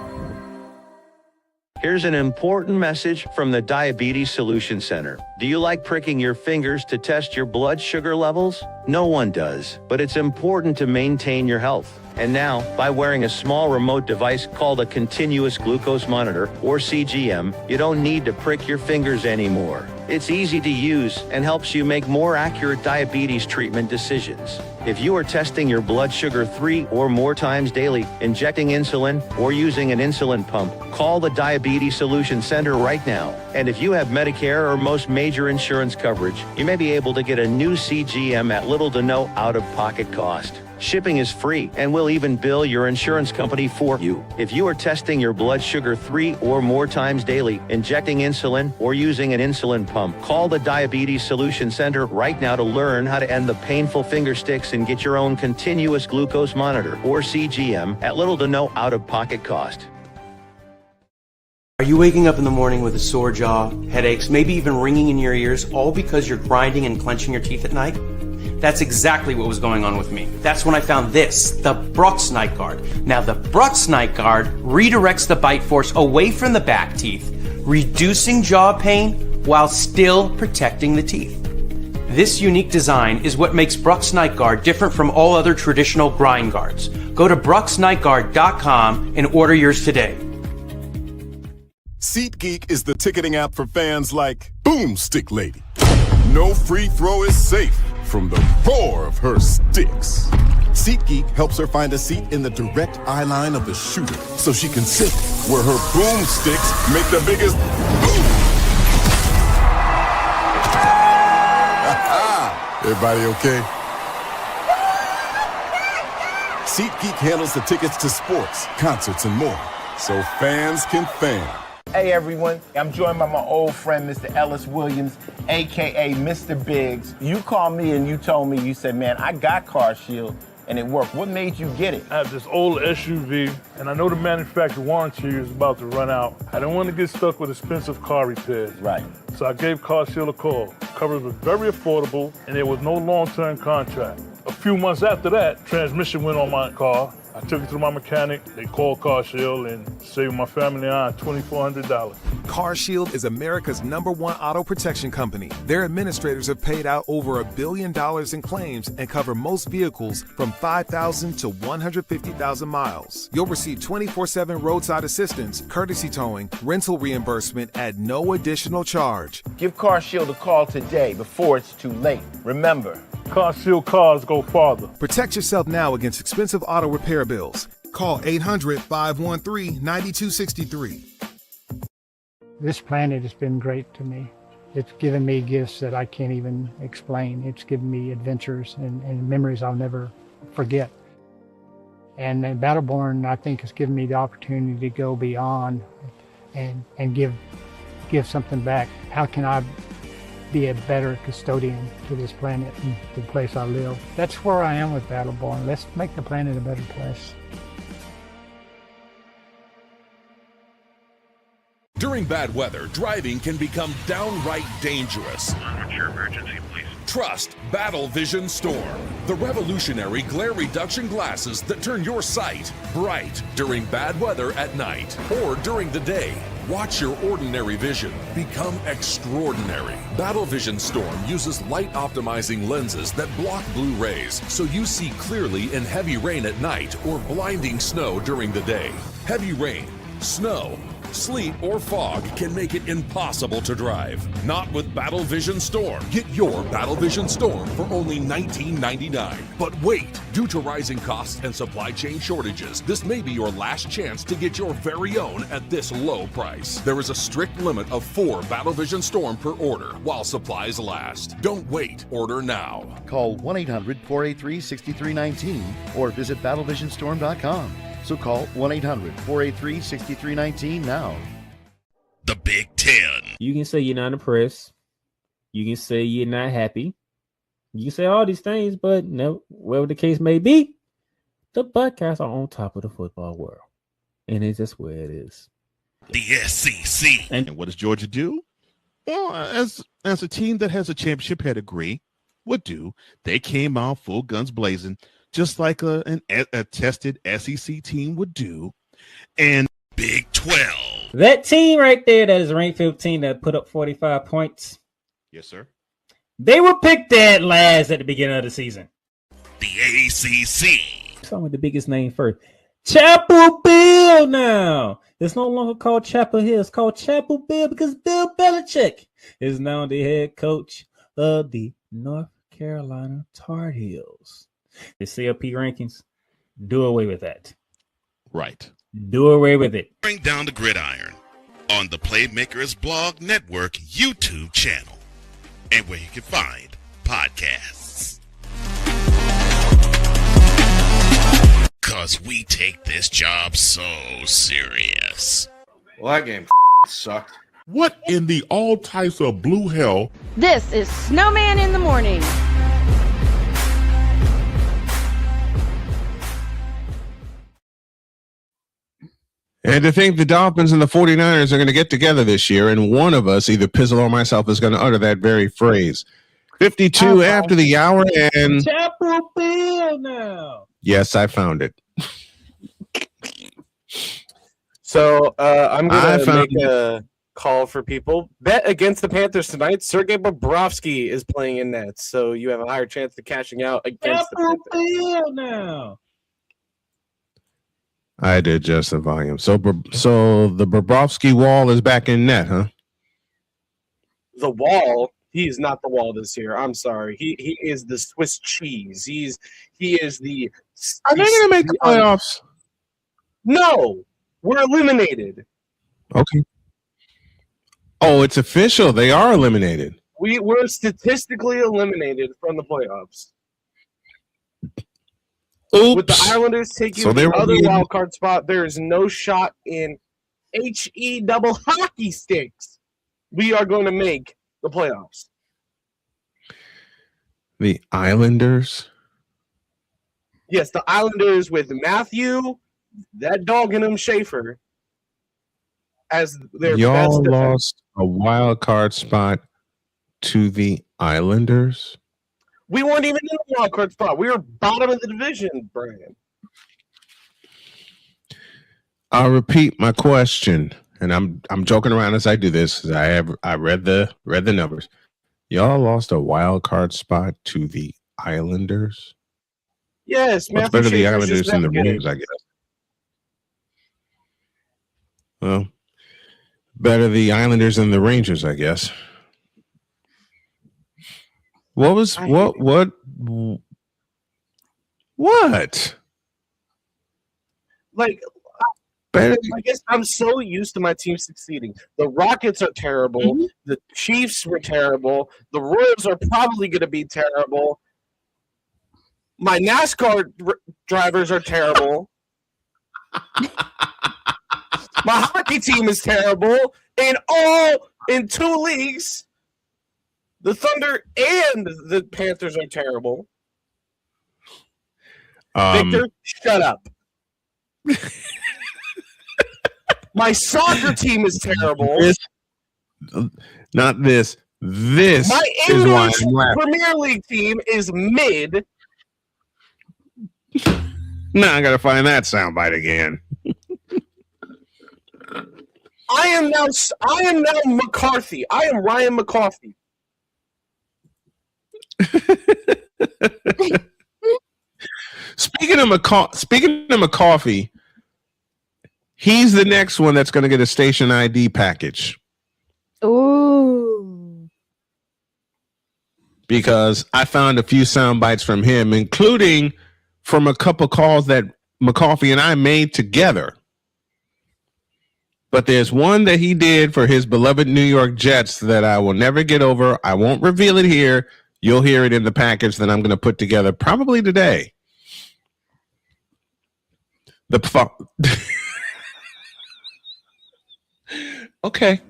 Here's an important message from the Diabetes Solution Center. Do you like pricking your fingers to test your blood sugar levels? No one does, but it's important to maintain your health. And now, by wearing a small remote device called a continuous glucose monitor, or CGM, you don't need to prick your fingers anymore. It's easy to use and helps you make more accurate diabetes treatment decisions. If you are testing your blood sugar 3 or more times daily, injecting insulin, or using an insulin pump, call the Diabetes Solution Center right now. And if you have Medicare or most major insurance coverage, you may be able to get a new CGM at little to no out-of-pocket cost. Shipping is free, and we'll even bill your insurance company for you. If you are testing your blood sugar 3 or more times daily, injecting insulin, or using an insulin pump, call the Diabetes Solution Center right now to learn how to end the painful finger sticks and get your own continuous glucose monitor, or CGM, at little to no out-of-pocket cost. Are you waking up in the morning with a sore jaw, headaches, maybe even ringing in your ears, all because you're grinding and clenching your teeth at night? That's exactly what was going on with me. That's when I found this, the Brux Night Guard. Now the Brux Night Guard redirects the bite force away from the back teeth reducing jaw pain while still protecting the teeth. This unique design is what makes Brux Night Guard different from all other traditional grind guards. Go to bruxnightguard.com and order yours today. SeatGeek is the ticketing app for fans like Boomstick Lady. No free throw is safe from the roar of her sticks. SeatGeek helps her find a seat in the direct eye line of the shooter so she can sit where her boomsticks make the biggest boom. Everybody okay? SeatGeek handles the tickets to sports, concerts, and more, so fans can fan. Hey everyone, I'm joined by my old friend, Mr. Ellis Williams, AKA Mr. Biggs. You called me and you told me, you said, man, I got Car Shield and it worked. What made you get it? I have this old SUV, and I know the manufacturer warranty is about to run out. I didn't want to get stuck with expensive car repairs. Right. So I gave Car Shield a call. Coverage was very affordable, and there was no long-term contract. A few months after that, transmission went on my car. I took it to my mechanic. They called Car Shield and saved my family and I $2,400. Car Shield is America's #1 auto protection company. Their administrators have paid out over $1 billion in claims and cover most vehicles from 5,000 to 150,000 miles. You'll receive 24/7 roadside assistance, courtesy towing, rental reimbursement at no additional charge. Give Car Shield a call today before it's too late. Remember, Car Shield cars go farther. Protect yourself now against expensive auto repair bills. Call 800-513-9263. This planet has been great to me. It's given me gifts that I can't even explain. It's given me adventures and memories I'll never forget. And Battleborn, I think, has given me the opportunity to go beyond and give something back. How can I be a better custodian to this planet and the place I live? That's where I am with Battleborn. Let's make the planet a better place. During bad weather, driving can become downright dangerous. What's your emergency, please? Trust Battle Vision Storm, the revolutionary glare reduction glasses that turn your sight bright during bad weather at night or during the day. Watch your ordinary vision become extraordinary. Battle Vision Storm uses light optimizing lenses that block blue rays so you see clearly in heavy rain at night or blinding snow during the day. Heavy rain, snow, sleet, or fog can make it impossible to drive. Not with Battle Vision Storm. Get your Battle Vision Storm for only $19.99. But wait, due to rising costs and supply chain shortages, this may be your last chance to get your very own at this low price. There is a strict limit of 4 Battle Vision Storm per order while supplies last. Don't wait, order now. Call 1-800-483-6319 or visit battlevisionstorm.com. So call 1-800-483-6319 now. The Big Ten. You can say you're not impressed. You can say you're not happy. You can say all these things, but no, whatever the case may be, the Buckeyes are on top of the football world. And it's just where it is. The SEC. And what does Georgia do? Well, as a team that has a championship pedigree would do, they came out full guns blazing, just like a tested SEC team would do. And Big 12. That team right there that is ranked 15 that put up 45 points. Yes, sir. They were picked dead last at the beginning of the season. The ACC. Start with the biggest name first. Chapel Bill now. It's no longer called Chapel Hill. It's called Chapel Bill because Bill Belichick is now the head coach of the North Carolina Tar Heels. The CLP rankings, do away with that. Right. Do away with it. Bring down the gridiron on the Playmakers Blog Network YouTube channel and where you can find podcasts. Because we take this job so serious. Well, that game sucked. What in the all types of blue hell? This is Snowman in the Morning. And to think the Dolphins and the 49ers are going to get together this year, and one of us, either Pizzle or myself, is going to utter that very phrase. 52 after the hour, and Chapel Bill now. Yes, I found it. So I'm going to make a call for people. Bet against the Panthers tonight. Sergei Bobrovsky is playing in net, so you have a higher chance of cashing out against the Panthers. Now. I did adjust the volume. So the Bobrovsky wall is back in net, huh? The Wall. He's not the Wall this year. I'm sorry. He is the Swiss cheese. He is the. Are they going to make the playoffs? No, we're eliminated. Okay. Oh, it's official. They are eliminated. We're statistically eliminated from the playoffs. Oops. With the Islanders taking the other wild card spot, there is no shot in HE double hockey sticks. We are going to make the playoffs. The Islanders? Yes, the Islanders with Matthew, that dog in him, Schaefer, as their Y'all best defense. lost a wild card spot to the Islanders? We weren't even in the wild card spot. We were bottom of the division, Brian. I'll repeat my question, and I'm joking around as I do this. I read the numbers. Y'all lost a wild card spot to the Islanders. Yes, What's Matthew better, the Schaefer's Islanders just than the that good. Rangers, I guess. Well, better the Islanders than the Rangers, I guess. What? Like, I guess I'm so used to my team succeeding. The Rockets are terrible. The Chiefs were terrible. The Royals are probably going to be terrible. My NASCAR drivers are terrible. My hockey team is terrible. And all in 2 leagues, the Thunder and the Panthers are terrible. Victor, shut up. My soccer team is terrible. Not this. This My is why English I'm laughing. Premier League team is mid. Now I got to find that soundbite again. I am now McCarthy. I am Ryan McCarthy. Speaking of McCarthy, he's the next one that's going to get a station ID package. Ooh. Because I found a few sound bites from him, including from a couple calls that McCarthy and I made together. But there's one that he did for his beloved New York Jets that I will never get over. I won't reveal it here. You'll hear it in the package that I'm going to put together probably today. Okay.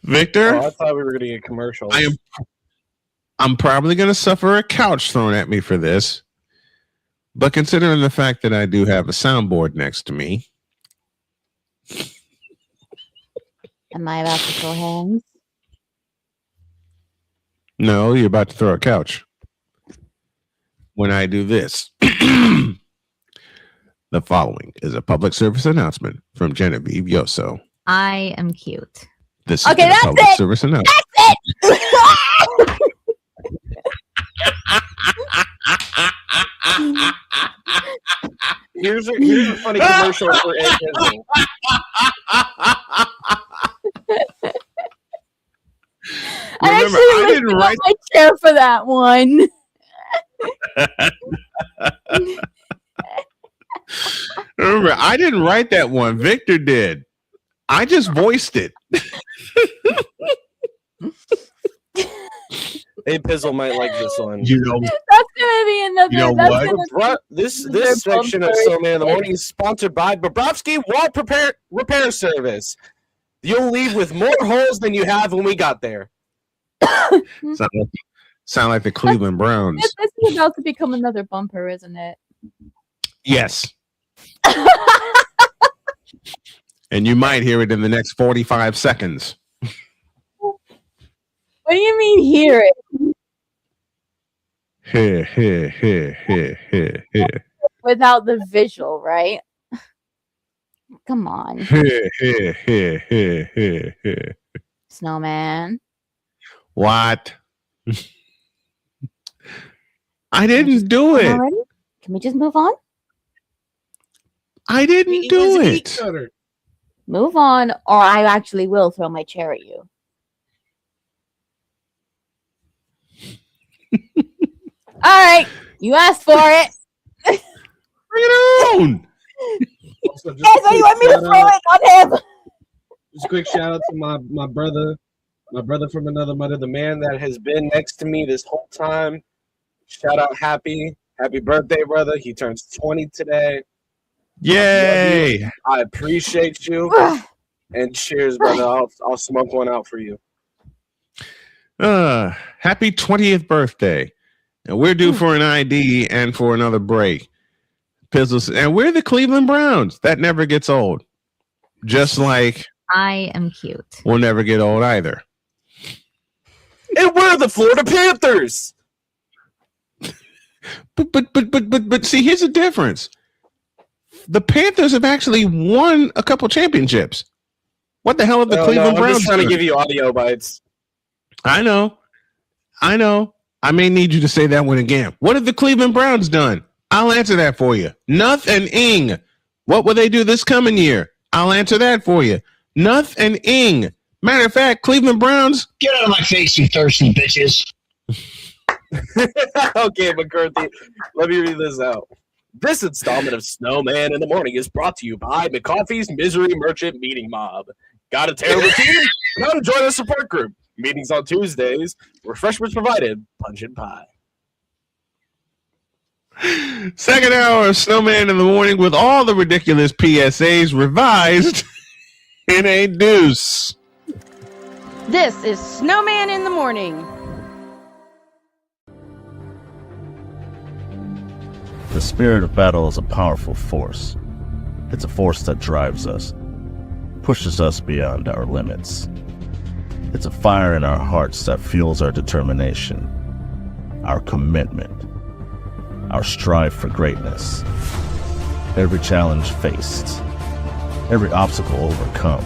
Victor? Oh, I thought we were going to get commercials. I'm probably going to suffer a couch thrown at me for this. But considering the fact that I do have a soundboard next to me. Am I about to throw hands? No, you're about to throw a couch. When I do this. The following is a public service announcement from Genevieve Yoso. I am cute. This Okay, is a that's public it. service announcement. That's it. Here's a funny commercial for Ed Disney. Remember, I I didn't write my chair for that one. Remember, I didn't write that one. Victor did. I just voiced it. Hey, Pizzle might like this one. You know, That's gonna be another. You know that's what? gonna be This another section of bumper. So Man in the Morning is sponsored by Bobrovsky Wall Repair Service. You'll leave with more holes than you have when we got there. sound like the Cleveland Browns. This is about to become another bumper, isn't it? Yes. And you might hear it in the next 45 seconds. What do you mean hear it? Here. Without the visual, right? Come on. Snowman. What? I didn't do it. Already? Can we just move on? I didn't do it. Move on, or I actually will throw my chair at you. All right, you asked for it. Bring it on. Also, just Hey, so you want me to throw it on him? Just a quick shout out to my brother from another mother, the man that has been next to me this whole time. Shout out, happy birthday, brother. He turns 20 today. Yay! I appreciate you. And cheers, brother. I'll smoke one out for you. Happy 20th birthday. And we're due for an ID and for another break. Pizzles, and we're the Cleveland Browns. That never gets old. Just like I am cute. We'll never get old either. And we're the Florida Panthers. But see, here's the difference. The Panthers have actually won a couple championships. What the hell are the Cleveland Browns? I'm just trying to give you audio bites. I know. I may need you to say that one again. What have the Cleveland Browns done? I'll answer that for you. Nothing. What will they do this coming year? I'll answer that for you. Nothing. Matter of fact, Cleveland Browns. Get out of my face, you thirsty bitches. Okay, McCarthy, let me read this out. This installment of Snowman in the Morning is brought to you by McCoffey's Misery Merchant Meeting Mob. Got a terrible team? Now to join the support group. Meetings on Tuesdays. Refreshments provided. Punch and pie. Second hour of Snowman in the Morning with all the ridiculous PSAs revised in a deuce. This is Snowman in the Morning. The spirit of battle is a powerful force. It's a force that drives us, pushes us beyond our limits. It's a fire in our hearts that fuels our determination, our commitment, our strive for greatness. Every challenge faced, every obstacle overcome,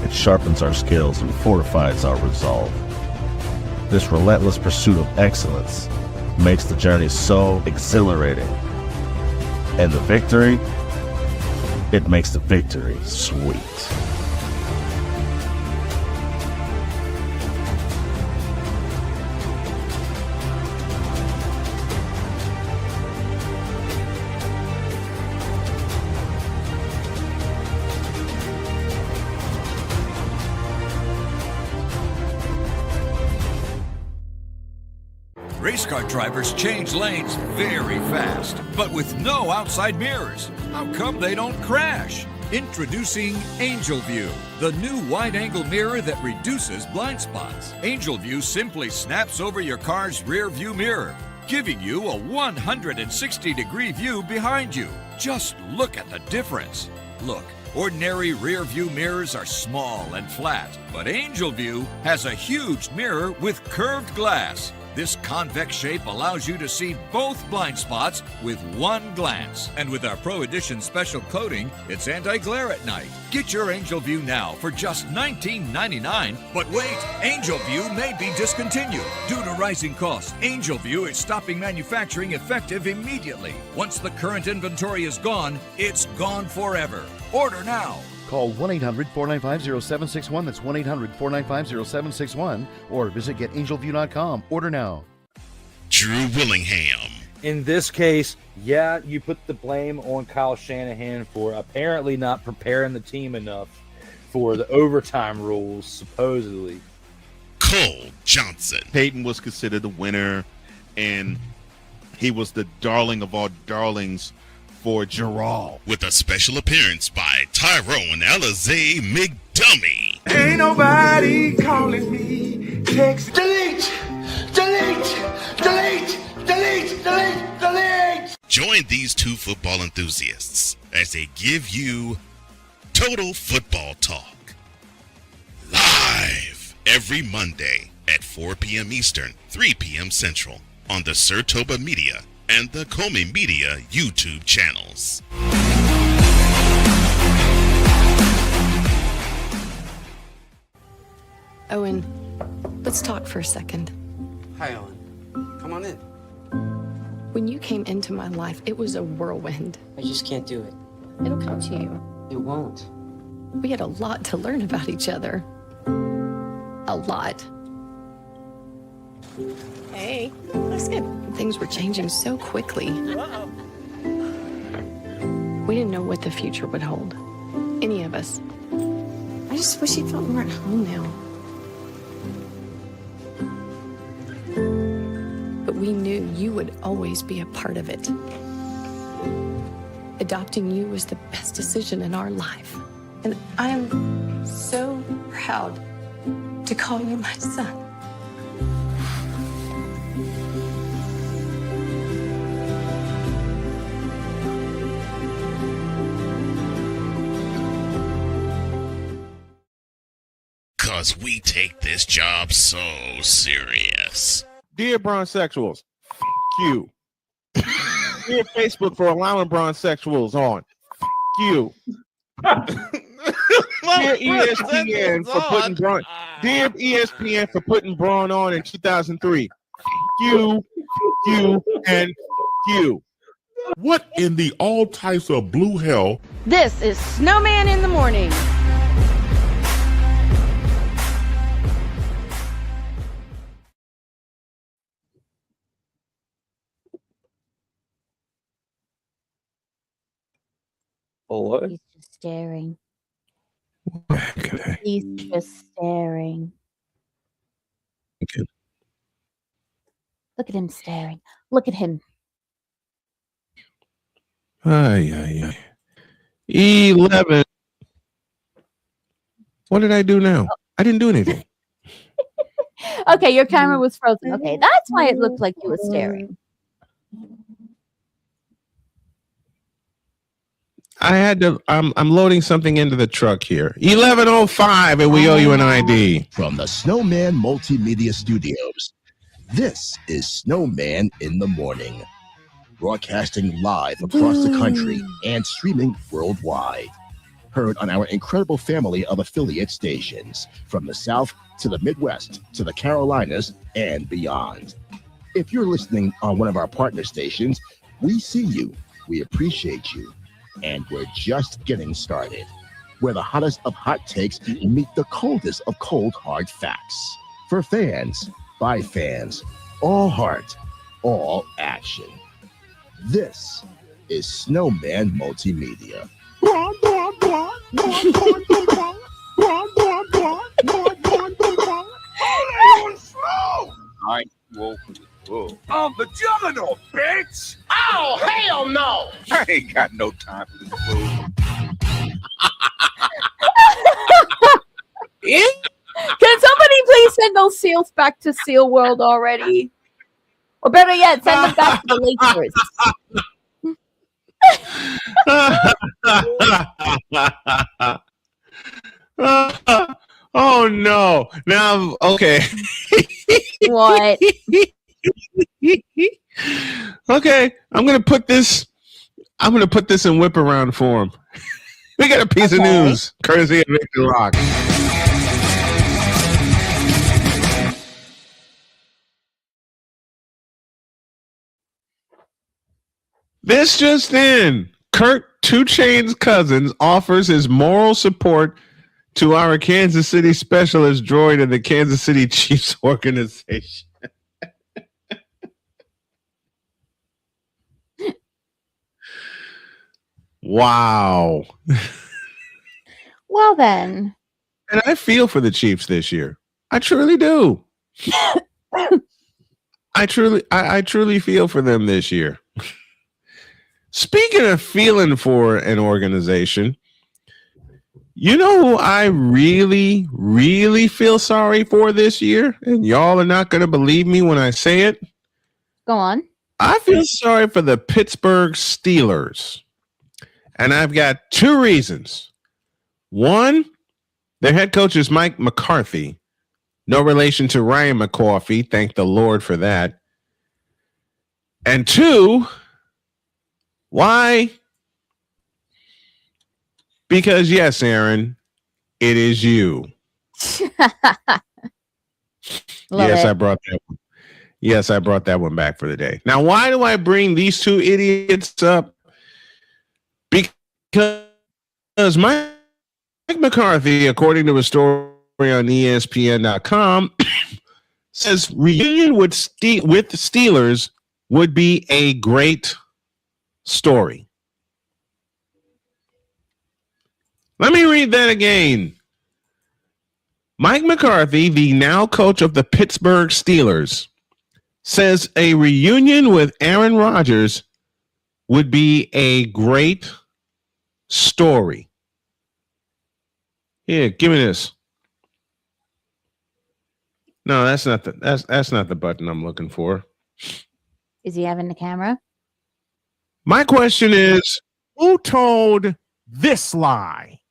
it sharpens our skills and fortifies our resolve. This relentless pursuit of excellence makes the journey so exhilarating. And the victory, it makes the victory sweet. Race car drivers change lanes very fast, but with no outside mirrors. How come they don't crash? Introducing Angel View, the new wide-angle mirror that reduces blind spots. Angel View simply snaps over your car's rear view mirror, giving you a 160-degree view behind you. Just look at the difference. Look, ordinary rear view mirrors are small and flat, but Angel View has a huge mirror with curved glass. This convex shape allows you to see both blind spots with one glance. And with our Pro Edition special coating, it's anti-glare at night. Get your Angel View now for just $19.99. But wait, Angel View may be discontinued. Due to rising costs, Angel View is stopping manufacturing effective immediately. Once the current inventory is gone, it's gone forever. Order now. Call 1-800-495-0761. That's 1-800-495-0761. Or visit getangelview.com. Order now. Drew Willingham. In this case, yeah, you put the blame on Kyle Shanahan for apparently not preparing the team enough for the overtime rules, supposedly. Cole Johnson. Peyton was considered the winner, and he was the darling of all darlings for Gerald. With a special appearance by Tyrone Alizé McDummy. Ain't nobody calling me. Text delete. Join these two football enthusiasts as they give you Total Football Talk. Live every Monday at 4 p.m. Eastern, 3 p.m. Central on the Sertoba Media and the Comey Media YouTube channels. Owen, let's talk for a second. Hi, Ellen. Come on in. When you came into my life, it was a whirlwind. I just can't do it. It'll come to you. It won't. We had a lot to learn about each other. A lot. Hey, looks good. Things were changing so quickly. We didn't know what the future would hold. Any of us. I just wish you felt more at home now. But we knew you would always be a part of it. Adopting you was the best decision in our life. And I am so proud to call you my son. Cause we take this job so serious. Dear bronzesexuals, you. Dear Facebook for allowing bronzesexuals on. You. Dear ESPN for putting Braun. Dear ESPN for putting Braun on in 2003. You, and you. What in the all types of blue hell? This is Snowman in the Morning. What? He's just staring. He's just staring. Okay. Look at him staring. Look at him. Ay. 11. What did I do now? I didn't do anything. Okay, your camera was frozen. Okay, that's why it looked like you were staring. I had to. I'm loading something into the truck here. 11:05, and we owe you an ID. From the Snowman Multimedia Studios, this is Snowman in the Morning, broadcasting live across the country and streaming worldwide. Heard on our incredible family of affiliate stations, from the South to the Midwest to the Carolinas and beyond. If you're listening on one of our partner stations, we see you, we appreciate you, and we're just getting started. Where the hottest of hot takes meet the coldest of cold, hard facts. For fans, by fans, all heart, all action. This is Snowman Multimedia. All right, whoa. I'm the juggernaut, bitch! Oh, hell no! I ain't got no time for this fool. Can somebody please send those seals back to Seal World already? Or better yet, send them back to the Lakers. Oh no! Now, okay. What? Okay, I'm gonna put this in whip around form. We got a piece of news, courtesy of Victor Rock. This just in: Kurt 2 Chainz Cousins offers his moral support to our Kansas City specialist droid in the Kansas City Chiefs organization. Wow. Well then. And I feel for the Chiefs this year. I truly do. I truly feel for them this year. Speaking of feeling for an organization, you know who I really, really feel sorry for this year? And y'all are not going to believe me when I say it. Go on. I feel sorry for the Pittsburgh Steelers. And I've got 2 reasons. One, their head coach is Mike McCarthy. No relation to Ryan McCarthy. Thank the Lord for that. And 2, why? Because yes, Aaron, it is you. Yes, I brought that one. Yes, I brought that one back for the day. Now, why do I bring these two idiots up? Because Mike McCarthy, according to a story on ESPN.com, says reunion with the Steelers would be a great story. Let me read that again. Mike McCarthy, the now coach of the Pittsburgh Steelers, says a reunion with Aaron Rodgers would be a great story. Here, give me this. No, that's not the button I'm looking for. Is he having the camera? My question is, who told this lie?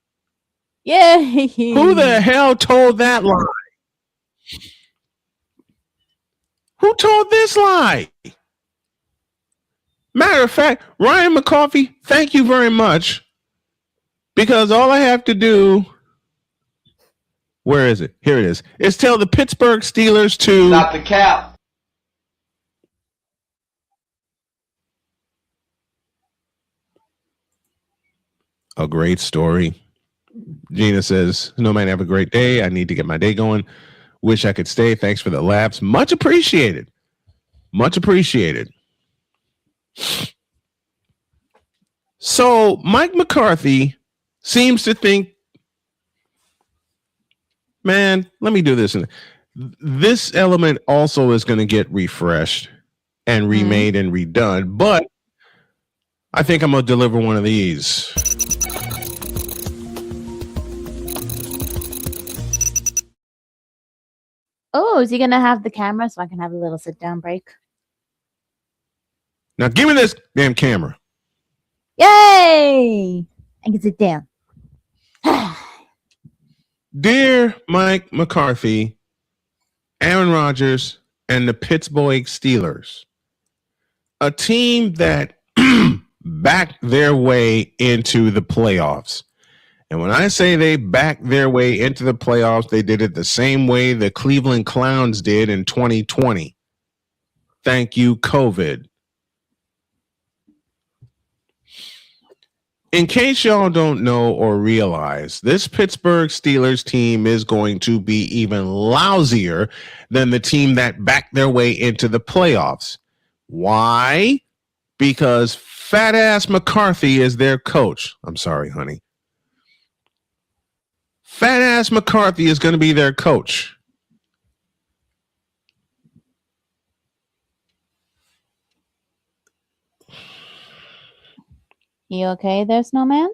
Yay! Who the hell told that lie? Who told this lie? Matter of fact, Ryan McCarthy, thank you very much. Because all I have to do, where is it? Here it is. Is tell the Pittsburgh Steelers to Not the cap. a great story. Gina says, no man, have a great day. I need to get my day going. Wish I could stay. Thanks for the laughs. Much appreciated. Much appreciated. So Mike McCarthy seems to think, man, let me do this. This element also is going to get refreshed and remade and redone, but I think I'm going to deliver one of these. Oh, is he going to have the camera so I can have a little sit-down break? Now give me this damn camera. Yay! I can sit down. Dear Mike McCarthy, Aaron Rodgers, and the Pittsburgh Steelers, a team that backed their way into the playoffs. And when I say they backed their way into the playoffs, they did it the same way the Cleveland Clowns did in 2020. Thank you, COVID. In case y'all don't know or realize, this Pittsburgh Steelers team is going to be even lousier than the team that backed their way into the playoffs. Why? Because fat ass McCarthy is their coach. I'm sorry, honey. Fat ass McCarthy is going to be their coach. You okay there, Snowman?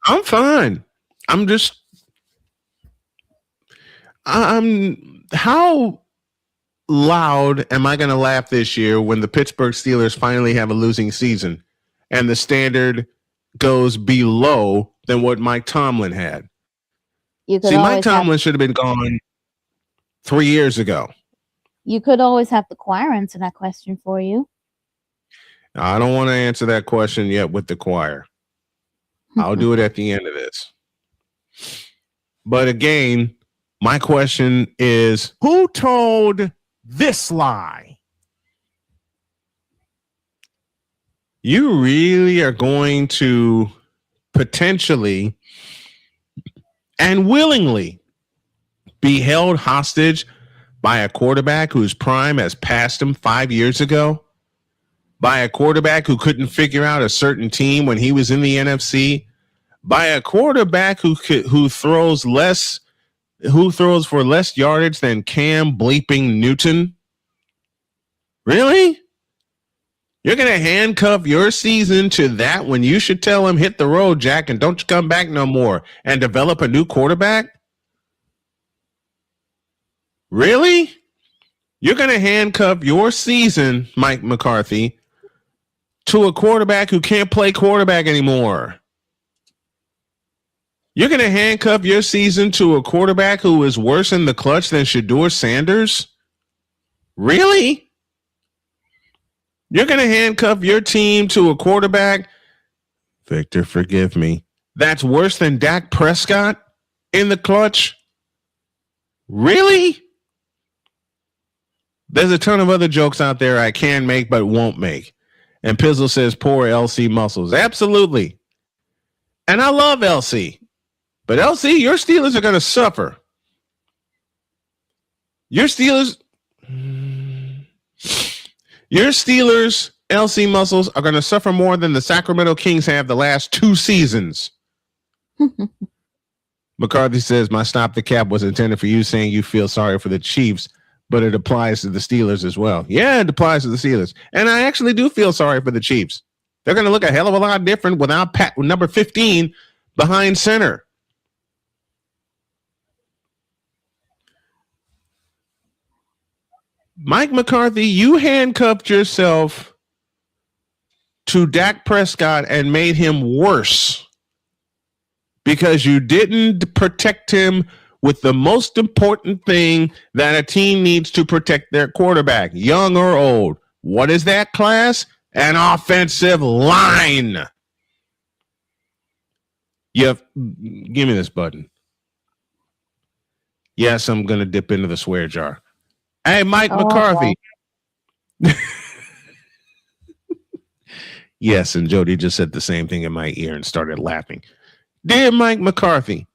I'm fine. I'm how loud am I going to laugh this year when the Pittsburgh Steelers finally have a losing season and the standard goes below than what Mike Tomlin had? See, Mike Tomlin should have been gone 3 years ago. You could always have the choir answer that question for you. I don't want to answer that question yet with the choir. I'll do it at the end of this. But again, my question is, who told this lie? You really are going to potentially and willingly be held hostage by a quarterback whose prime has passed him 5 years ago? By a quarterback who couldn't figure out a certain team when he was in the NFC? By a quarterback who throws for less yardage than Cam bleeping Newton? Really? You're going to handcuff your season to that when you should tell him, hit the road, Jack, and don't you come back no more and develop a new quarterback? Really? You're going to handcuff your season, Mike McCarthy, to a quarterback who can't play quarterback anymore. You're going to handcuff your season to a quarterback who is worse in the clutch than Shedeur Sanders? Really? You're going to handcuff your team to a quarterback, Victor, forgive me, that's worse than Dak Prescott in the clutch? Really? There's a ton of other jokes out there I can make but won't make. And Pizzle says, poor LC Muscles. Absolutely. And I love LC. But LC, your Steelers are going to suffer. Your Steelers, LC Muscles, are going to suffer more than the Sacramento Kings have the last 2 seasons. McCarthy says, my stop the cap was intended for you, saying you feel sorry for the Chiefs, but it applies to the Steelers as well. Yeah, it applies to the Steelers. And I actually do feel sorry for the Chiefs. They're going to look a hell of a lot different without number 15 behind center. Mike McCarthy, you handcuffed yourself to Dak Prescott and made him worse because you didn't protect him with the most important thing that a team needs to protect their quarterback, young or old. What is that, class? An offensive line. Give me this button. Yes, I'm going to dip into the swear jar. Hey, Mike McCarthy. Yes, and Jody just said the same thing in my ear and started laughing. Dear Mike McCarthy,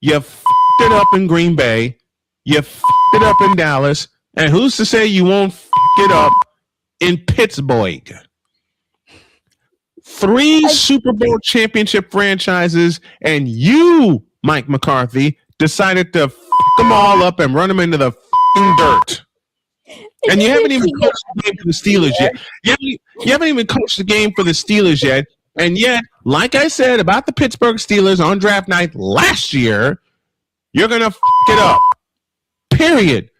you f***ed it up in Green Bay. You f***ed it up in Dallas. And who's to say you won't f*** it up in Pittsburgh? 3 Super Bowl championship franchises, and you, Mike McCarthy, decided to f*** them all up and run them into the dirt. And you haven't even coached the game for the Steelers yet. You haven't even coached the game for the Steelers yet. And yet, like I said about the Pittsburgh Steelers on draft night last year, you're going to f*** it up. Period.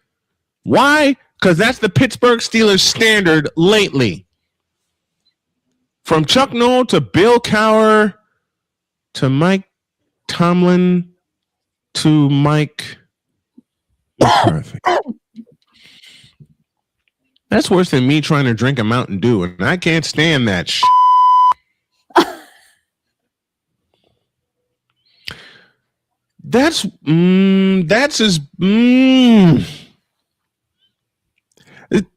Why? Because that's the Pittsburgh Steelers standard lately. From Chuck Noll to Bill Cowher to Mike Tomlin to Mike McCarthy. That's worse than me trying to drink a Mountain Dew, and I can't stand that shit. That's as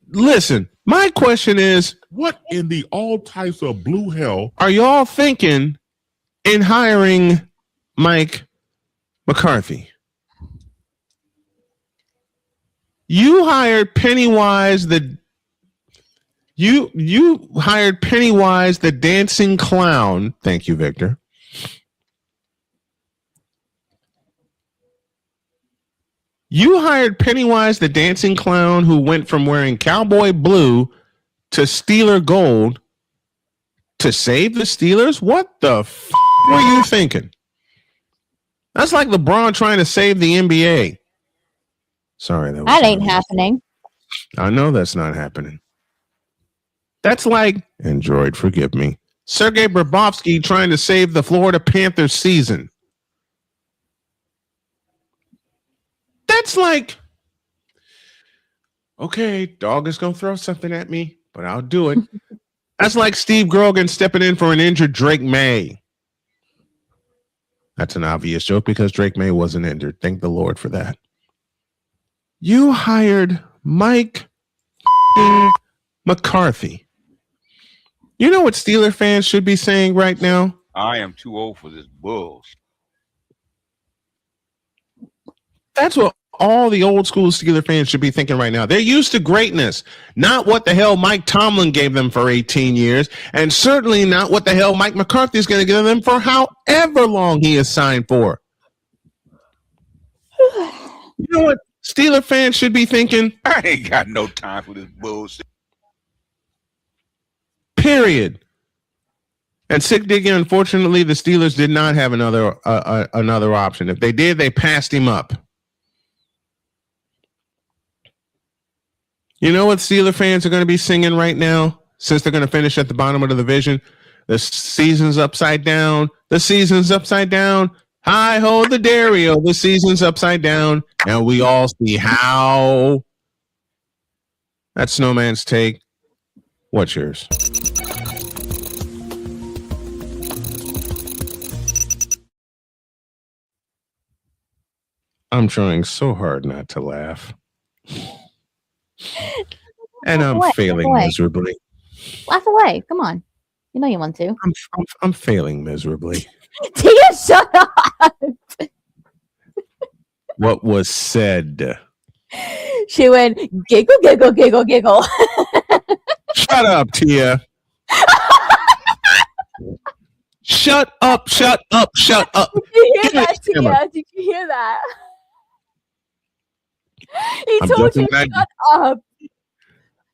Listen, my question is, what in the all types of blue hell are y'all thinking in hiring Mike McCarthy? You hired Pennywise the dancing clown. Thank you, Victor. You hired Pennywise the dancing clown who went from wearing cowboy blue to Steeler gold to save the Steelers? What the f*** were you thinking? That's like LeBron trying to save the NBA. Sorry, that ain't happening. I know that's not happening. That's like, Android, forgive me, Sergei Bobrovsky trying to save the Florida Panthers season. That's like, okay, dog is going to throw something at me, but I'll do it. That's like Steve Grogan stepping in for an injured Drake May. That's an obvious joke because Drake May wasn't injured. Thank the Lord for that. You hired Mike McCarthy. You know what Steeler fans should be saying right now? I am too old for this bullshit. That's what all the old school Steeler fans should be thinking right now. They're used to greatness, not what the hell Mike Tomlin gave them for 18 years, and certainly not what the hell Mike McCarthy is going to give them for however long he is signed for. You know what Steeler fans should be thinking? I ain't got no time for this bullshit. Period. And Sick Digging, unfortunately, the Steelers did not have another option. If they did, they passed him up. You know what Steeler fans are going to be singing right now, since they're going to finish at the bottom of the division? The season's upside down. The season's upside down. Hi ho the Dario. The season's upside down. And we all see how. That's Snowman's take. What's yours? I'm trying so hard not to laugh. And I'm away, failing laugh away. miserably. Laugh away. Come on. You know you want to. I'm failing miserably. Tia, shut up. What was said? She went giggle, giggle, giggle, giggle. Shut up, Tia. Shut up, shut up, shut up. Did you hear Give me that, this camera. Tia? Did you hear that? He I'm told you joking when shut up.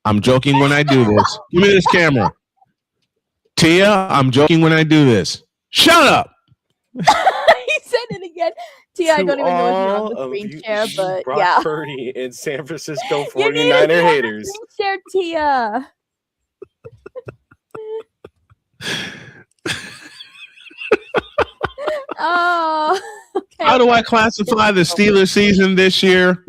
I'm joking when I do this. Give me this camera. Tia, I'm joking when I do this. Shut up. He said it again. Tia, I don't even know if you're on the all screen of you share, but Brock yeah. Purdy and San Francisco You need to 49er be on the haters. screen share, Tia. Oh, okay. How do I classify the Steelers season this year?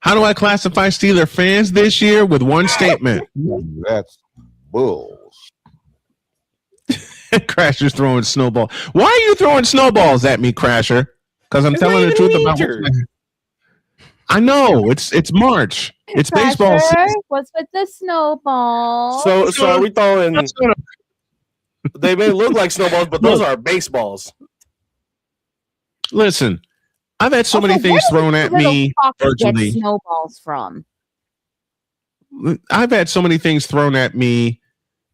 How do I classify Steeler fans this year with one statement? That's bulls. Crasher's throwing snowballs. Why are you throwing snowballs at me, Crasher? Because I'm telling the truth about what's I know it's March. It's baseball Crasher, season. what's with the snowball? So are we throwing? They may look like snowballs, but those are baseballs. Listen, I've had so Also, many things where thrown does at little me fox get virtually. snowballs from? I've had so many things thrown at me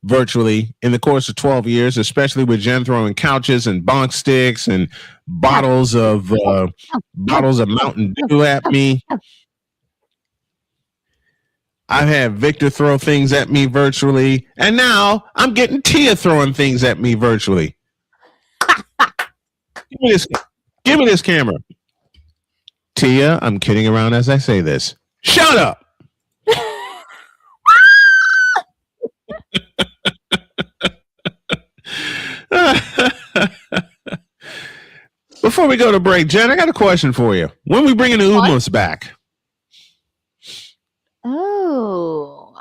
virtually in the course of 12 years, especially with Jen throwing couches and bonk sticks and bottles of Mountain Dew at me. I've had Victor throw things at me virtually, and now I'm getting Tia throwing things at me virtually. Give me this camera. Tia, I'm kidding around as I say this. Shut up. Before we go to break, Jen, I got a question for you. When we bringing the Umas back? Oh,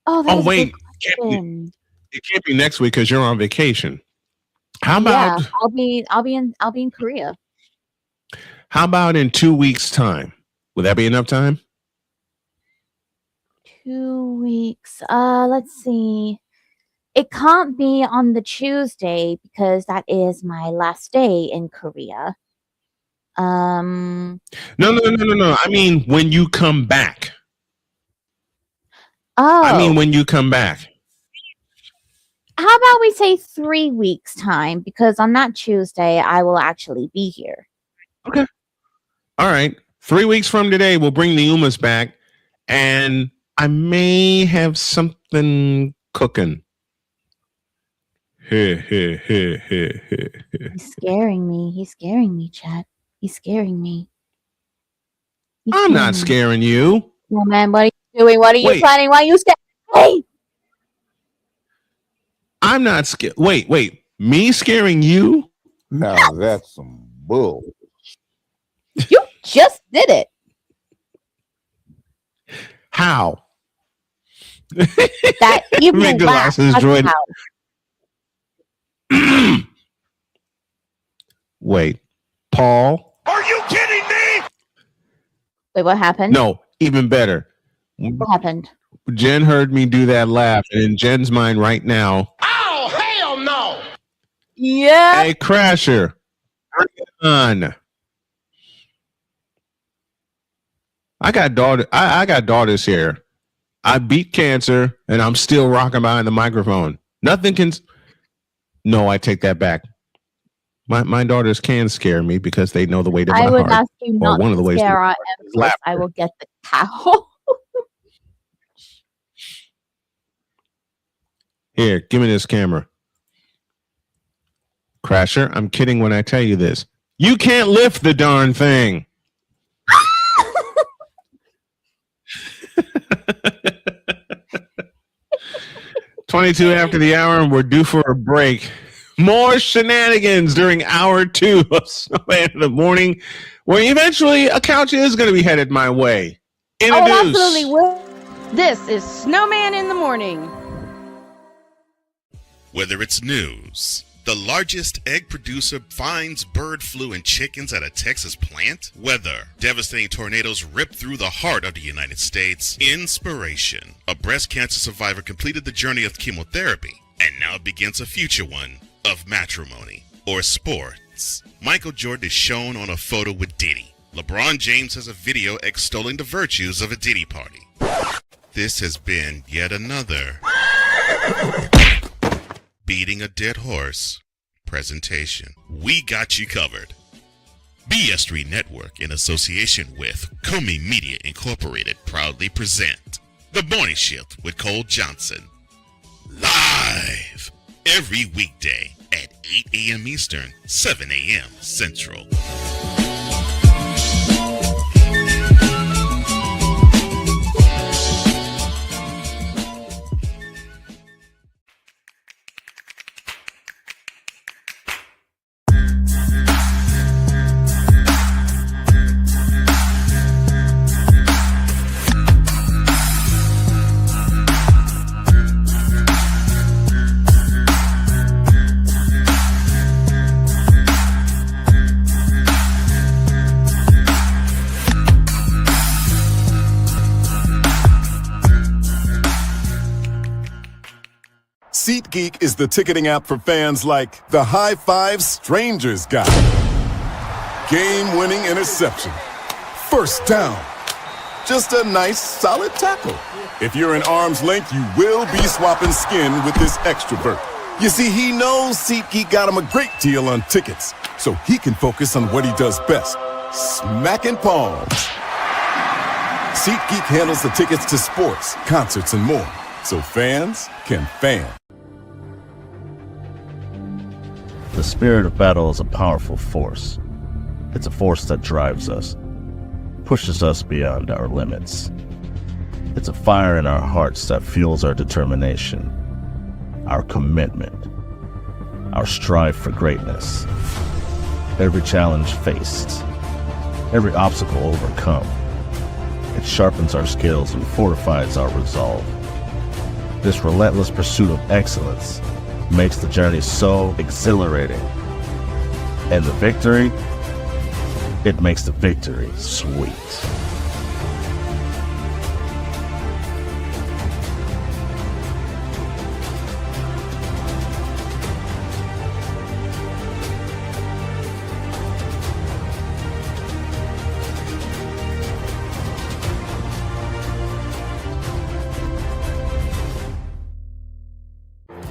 that is a wait, good question. it can't be next week because you're on vacation. How about I'll be in Korea. How about in 2 weeks' time? Would that be enough time? 2 weeks. Let's see. It can't be on the Tuesday because that is my last day in Korea. No. I mean, when you come back. Oh. I mean, when you come back. How about we say 3 weeks time? Because on that Tuesday, I will actually be here. Okay. All right. 3 weeks from today, we'll bring the Umas back, and I may have something cooking. He's scaring me. He's scaring me, Chat. He's scaring me. I'm not scaring you. Oh, man, what are you doing? What are you planning? Why are you scaring me? I'm not scared. Wait. Me scaring you? Now that's some bull. You just did it. How? That evil Make the laugh. glasses That's join. how. Wait, Paul? Are you kidding me? Wait, what happened? No, even better. What happened? Jen heard me do that laugh, and in Jen's mind right now. Oh, hell no! Yeah. Hey, Crasher, bring it on. I got daughters here. I beat cancer, and I'm still rocking behind the microphone. Nothing can. No, I take that back. My daughters can scare me because they know the weight of my I would heart. ask you not one of the to ways scare to our is Empress. I will get the towel. Here, give me this camera. Crasher, I'm kidding when I tell you this. You can't lift the darn thing. $22 after the hour, and we're due for a break. More shenanigans during hour 2 of Snowman in the Morning, where eventually a couch is going to be headed my way. Introduce. Oh, it absolutely will. This is Snowman in the Morning. Whether it's news, The largest egg producer finds bird flu in chickens at a Texas plant. Weather. Devastating tornadoes rip through the heart of the United States. Inspiration. A breast cancer survivor completed the journey of chemotherapy, and now begins a future one of matrimony or sports. Michael Jordan is shown on a photo with Diddy. LeBron James has a video extolling the virtues of a Diddy party. This has been yet another Beating a Dead Horse presentation. We got you covered. BS3 Network, in association with Comey Media Incorporated, proudly present The Morning Shift with Cole Johnson. Live every weekday at 8 a.m. Eastern, 7 a.m. Central. SeatGeek is the ticketing app for fans like the high five strangers got, game-winning interception, first down, just a nice solid tackle. If you're in arm's length, you will be swapping skin with this extrovert. You see, he knows SeatGeek got him a great deal on tickets, so he can focus on what he does best, smacking palms. SeatGeek handles the tickets to sports, concerts, and more, so fans can fan. The spirit of battle is a powerful force. It's a force that drives us, pushes us beyond our limits. It's a fire in our hearts that fuels our determination, our commitment, our strive for greatness. Every challenge faced, every obstacle overcome, it sharpens our skills and fortifies our resolve. This relentless pursuit of excellence makes the journey so exhilarating. And the victory, it makes the victory sweet.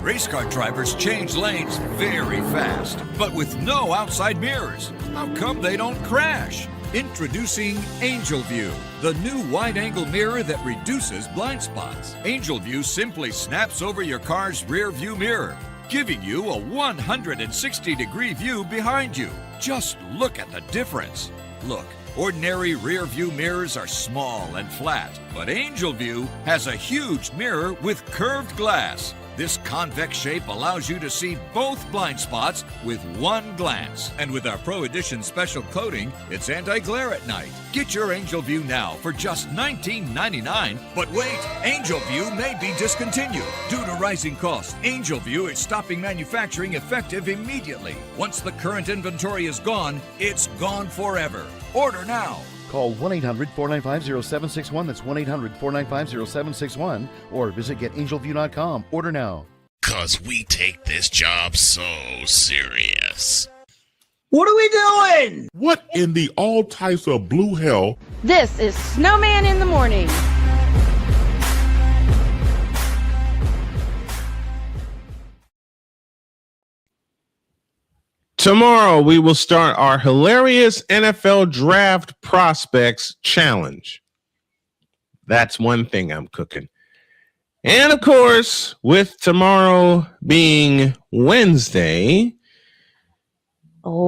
Race car drivers change lanes very fast, but with no outside mirrors. How come they don't crash? Introducing Angel View, the new wide-angle mirror that reduces blind spots. Angel View simply snaps over your car's rear view mirror, giving you a 160-degree view behind you. Just look at the difference. Look, ordinary rear view mirrors are small and flat, but Angel View has a huge mirror with curved glass. This convex shape allows you to see both blind spots with one glance. And with our Pro Edition special coating, it's anti-glare at night. Get your Angel View now for just $19.99. But wait, Angel View may be discontinued. Due to rising costs, Angel View is stopping manufacturing effective immediately. Once the current inventory is gone, it's gone forever. Order now. Call 1-800-495-0761. That's 1-800-495-0761. Or visit getangelview.com. Order now. 'Cause we take this job so serious. What are we doing? What in the all types of blue hell? This is Snowman in the Morning. Tomorrow, we will start our hilarious NFL Draft Prospects Challenge. That's one thing I'm cooking. And of course, with tomorrow being Wednesday,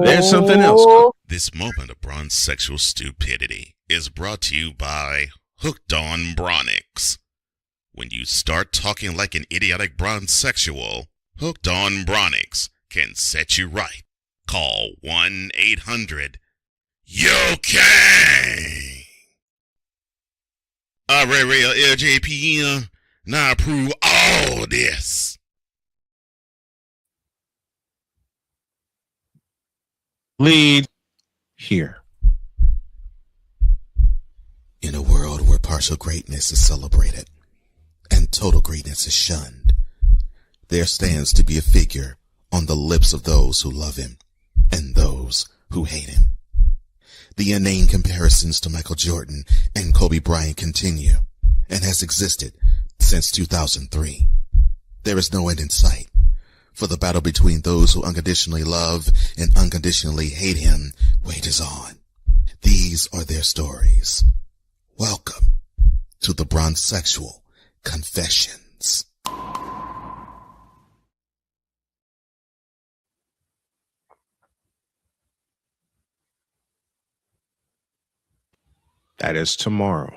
there's something else. This moment of bronze sexual stupidity is brought to you by Hooked on Bronix. When you start talking like an idiotic bronze sexual, Hooked on Bronix can set you right. Call 1-800-UK. Real LJPM. Now approve all this. lead here. In a world where partial greatness is celebrated and total greatness is shunned, there stands to be a figure on the lips of those who love him and those who hate him. The inane comparisons to Michael Jordan and Kobe Bryant continue and has existed since 2003. There is no end in sight, for the battle between those who unconditionally love and unconditionally hate him wages on. These are their stories. Welcome to the Bronzexual Confessions. That is tomorrow.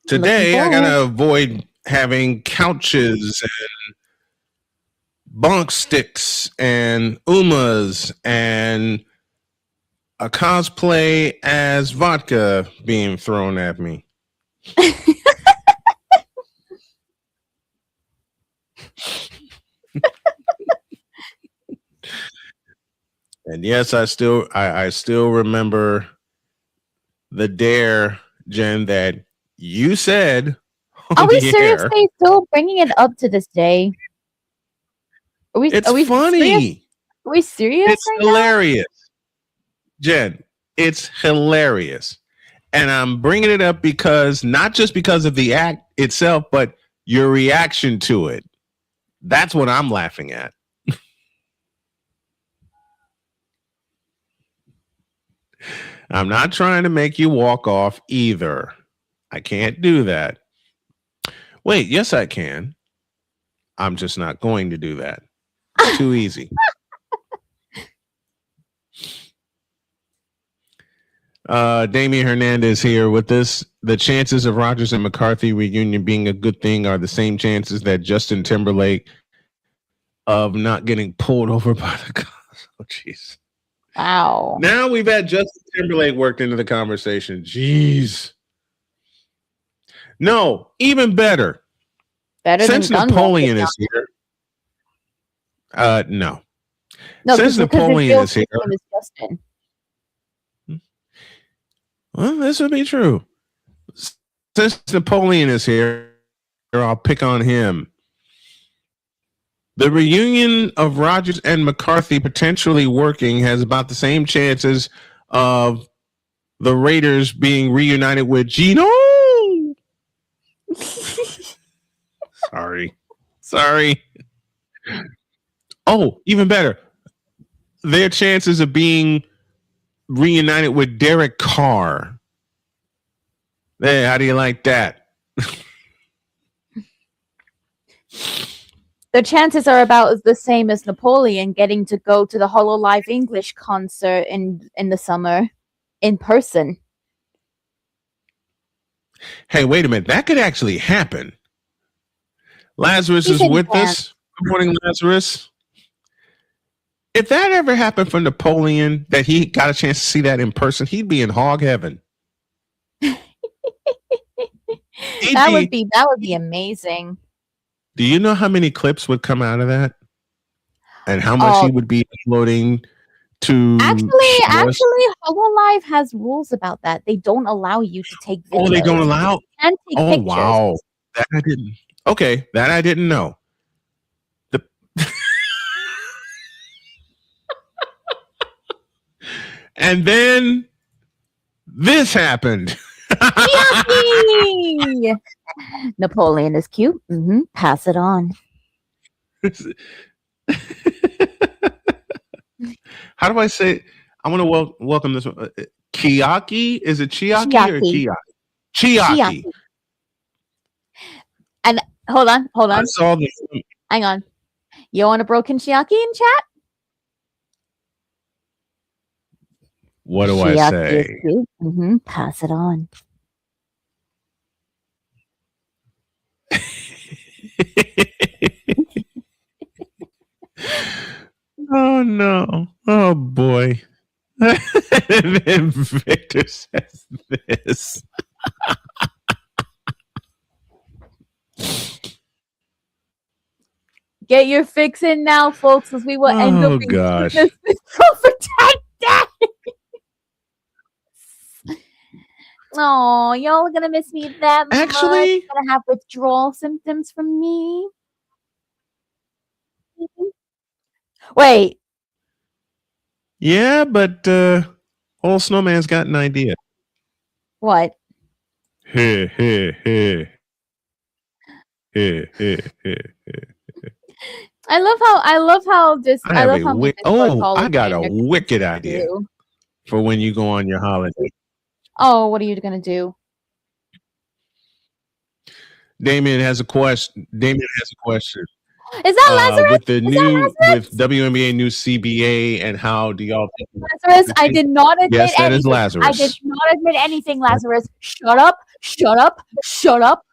Today, I gotta avoid having couches and bonk sticks and umas and a cosplay as vodka being thrown at me. And yes, I still remember the dare, Jen, that you said. Are we seriously still bringing it up to this day? It's funny. Serious? Are we serious? It's hilarious. Jen, it's hilarious. And I'm bringing it up because not just because of the act itself, but your reaction to it. That's what I'm laughing at. I'm not trying to make you walk off either. I can't do that. Wait, yes, I can. I'm just not going to do that. Too easy. Damian Hernandez here with this. The chances of Rodgers and McCarthy reunion being a good thing are the same chances that Justin Timberlake of not getting pulled over by the cops. Oh, jeez. Wow. Now we've had Justin Timberlake worked into the conversation. Jeez. No, even better. Since Napoleon is here. No. Since Napoleon is here. Justin. Well, this would be true. Since Napoleon is here, I'll pick on him. The reunion of Rodgers and McCarthy potentially working has about the same chances of the Raiders being reunited with Geno. Sorry. Oh, even better. Their chances of being reunited with Derek Carr. Hey, how do you like that? The chances are about the same as Napoleon getting to go to the HoloLive English concert in the summer in person. Hey, wait a minute. That could actually happen. Lazarus is with us. Good morning, Lazarus. If that ever happened for Napoleon, that he got a chance to see that in person, he'd be in hog heaven. That would be amazing. Do you know how many clips would come out of that? And how much he would be uploading to Actually, HoloLive has rules about that. They don't allow you to take videos. Oh, they don't allow? You can take pictures. Wow. That I didn't. Okay, that I didn't know. And then this happened. Napoleon is cute. Pass it on. How do I say? I want to welcome this one. Chiaki? Is it Chiaki or Chiaki? Chiaki. And hold on. I saw this. Hang on. You want a broken Chiaki in chat? What do I say? Pass it on. Oh no. Oh boy. And then Victor says this. Get your fix in now, folks, as we will end up in this for Oh, y'all are gonna miss me that much. Actually- You're gonna have withdrawal symptoms from me. Wait. Yeah, but old Snowman's got an idea. What? Hey, hey, hey. Hey, hey, hey, hey. I love how this. I, love how many Discord I callers got a are gonna wicked idea do. for when you go on your holiday. Oh, what are you gonna do? Damien has a question. Is that Lazarus? With the Is new that Lazarus? with WNBA new CBA and how do y'all think Lazarus, I did not admit Yes, that anything. is Lazarus. I did not admit anything, Lazarus. Shut up. Shut up. Shut up.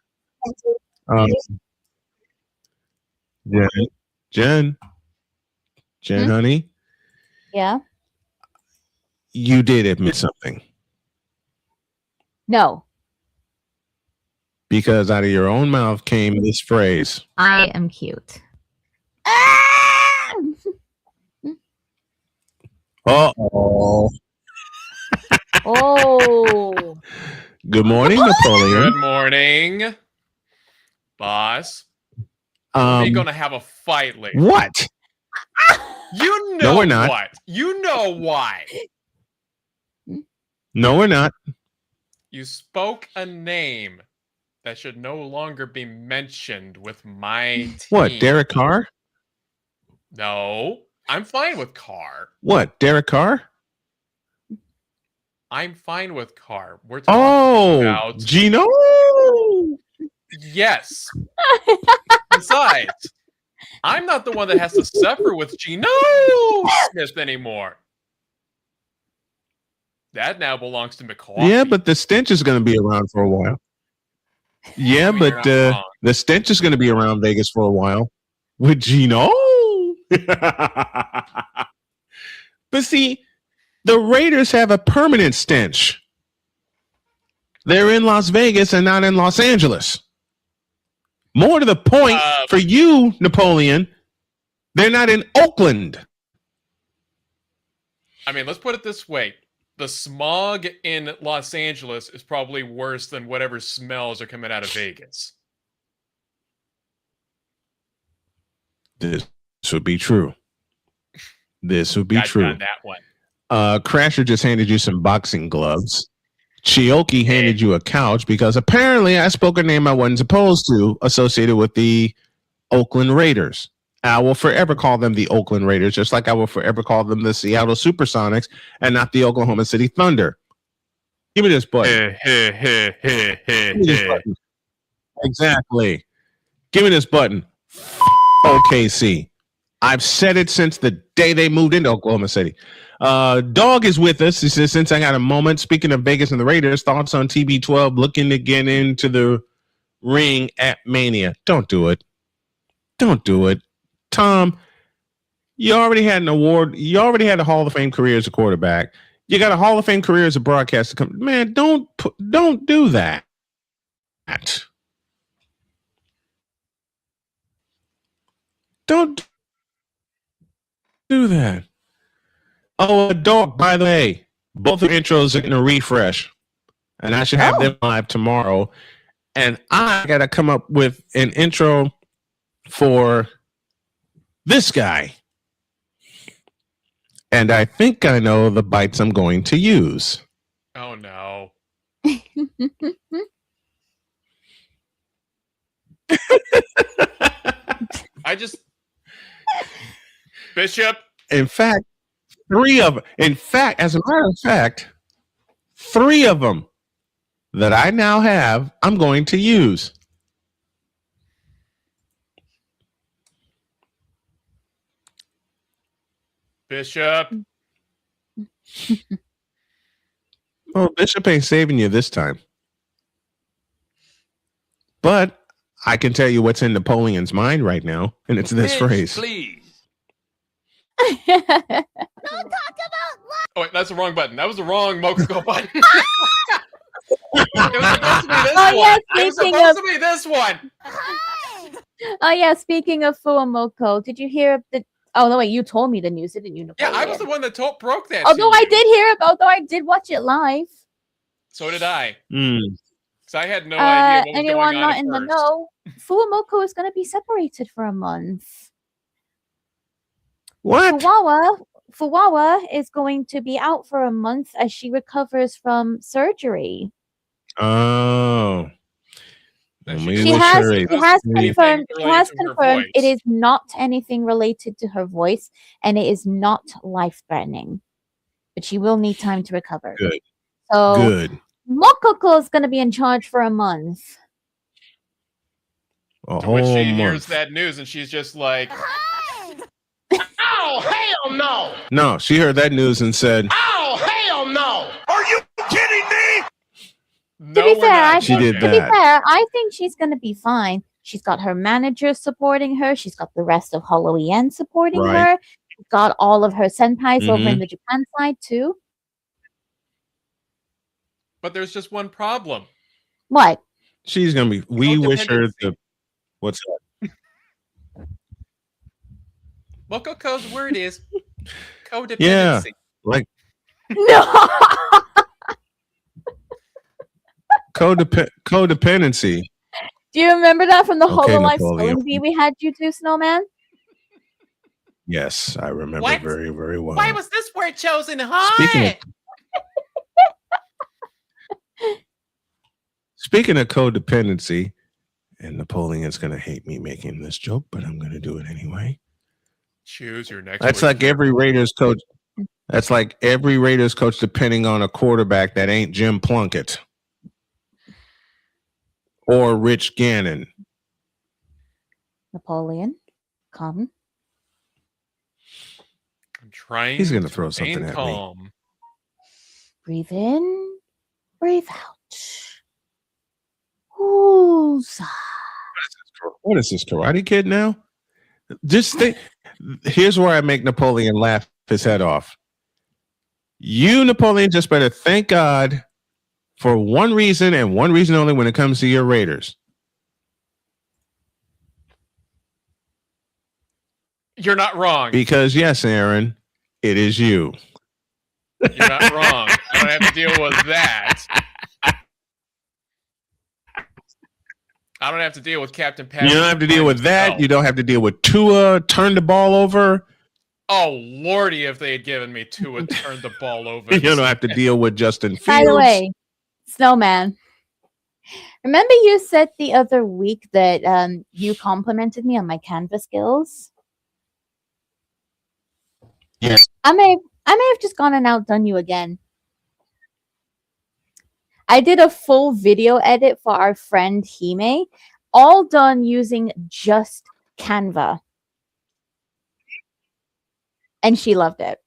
Jen, honey, Yeah. you did admit something No. because out of your own mouth came this phrase. I am cute. Oh. Oh. Good morning, Napoleon. Good morning, boss. We're gonna have a fight later. What? You know No, we're not. what? You know why. No, we're not. You spoke a name that should no longer be mentioned with my team. What, Derek Carr? No, I'm fine with Carr. What, Derek Carr? I'm fine with Carr. We're talking about Gino. Yes. Besides, I'm not the one that has to suffer with Geno Smith anymore. That now belongs to McCall. Yeah, but the stench is going to be around for a while. Yeah, mean, you're but not wrong. the stench is going to be around Vegas for a while with Gino. But see, the Raiders have a permanent stench. They're in Las Vegas and not in Los Angeles. More to the point, for you, Napoleon, they're not in Oakland. I mean, let's put it this way. The smog in Los Angeles is probably worse than whatever smells are coming out of Vegas. This would be true. This would be Got true. on that one. Crasher just handed you some boxing gloves. Chioki handed you a couch because apparently I spoke a name I wasn't supposed to associated with the Oakland Raiders. I will forever call them the Oakland Raiders, just like I will forever call them the Seattle Supersonics and not the Oklahoma City Thunder. Give me this button. Give me this button. Exactly. Give me this button. OKC. I've said it since the day they moved into Oklahoma City. Dog is with us. He says, since I got a moment, speaking of Vegas and the Raiders, thoughts on TB12 looking to get into the ring at Mania. Don't do it. Don't do it. Tom, you already had an award. You already had a Hall of Fame career as a quarterback. You got a Hall of Fame career as a broadcaster. Man, don't do that. Don't do that. Oh, dog, by the way, both of the intros are getting a refresh. And I should have them live tomorrow. And I got to come up with an intro for this guy. And I think I know the bites I'm going to use. Oh, no. I just... Bishop. In fact, as a matter of fact, 3 of them that I now have, I'm going to use. Bishop. Oh, Bishop ain't saving you this time. But I can tell you what's in Napoleon's mind right now, and it's this phrase. Please. Oh, wait, that's the wrong button. That was the wrong Moco button. It was supposed to be this one. Oh yeah, speaking of Fuamoko, did you hear the? Oh no, wait, you told me the news, didn't you? Yeah, I was the one that broke that. Although I did hear about, although I did watch it live. So did I. Mm. Because I had no idea what was anyone going on not at in the first. know, Fuamoko is going to be separated for a month. What? Fuwawa is going to be out for a month as she recovers from surgery. Oh. She has confirmed it is not anything related to her voice and it is not life-threatening. But she will need time to recover. Good. So Good. Mokoko is going to be in charge for a month. A To which whole she month. hears that news and she's just like, Oh, hell no! No, she heard that news and said, Oh, hell no! Are you kidding me? No, To be fair, I think she's going to be fine. She's got her manager supporting her. She's got the rest of Halloween supporting Right. her. She's got all of her senpais over in Mhm. the Japan side too. but there's just one problem. What? she's going to be, we wish her the, what's that? Mokoko's word is codependency. Yeah. Like No. codependency. Do you remember that from the Okay, Hololive Napoleon. spelling bee we had you do, Snowman? Yes, I remember What? very, very well. Why was this word chosen? Huh? Speaking of codependency, and Napoleon's going to hate me making this joke, but I'm going to do it anyway. Choose your next. That's word. like every Raiders coach. That's like every Raiders coach depending on a quarterback that ain't Jim Plunkett or Rich Gannon. Napoleon, come. I'm trying. He's going to to throw something remain at me. calm. Breathe in, breathe out. Who's What is this, Karate Kid now? Just think. Here's where I make Napoleon laugh his head off. You, Napoleon, just better thank God for one reason and one reason only when it comes to your Raiders. You're not wrong. Because yes, Aaron, it is you. You're not wrong. I don't have to deal with that. I don't have to deal with Captain Pat. You don't have to deal with that. You don't have to deal with Tua turn the ball over. Oh lordy, if they had given me Tua turn the ball over. You don't have to deal with Justin Fields. By the way, Snowman, remember you said the other week that you complimented me on my Canva skills? Yes. I may have just gone and outdone you again. I did a full video edit for our friend Hime, all done using just Canva. And she loved it.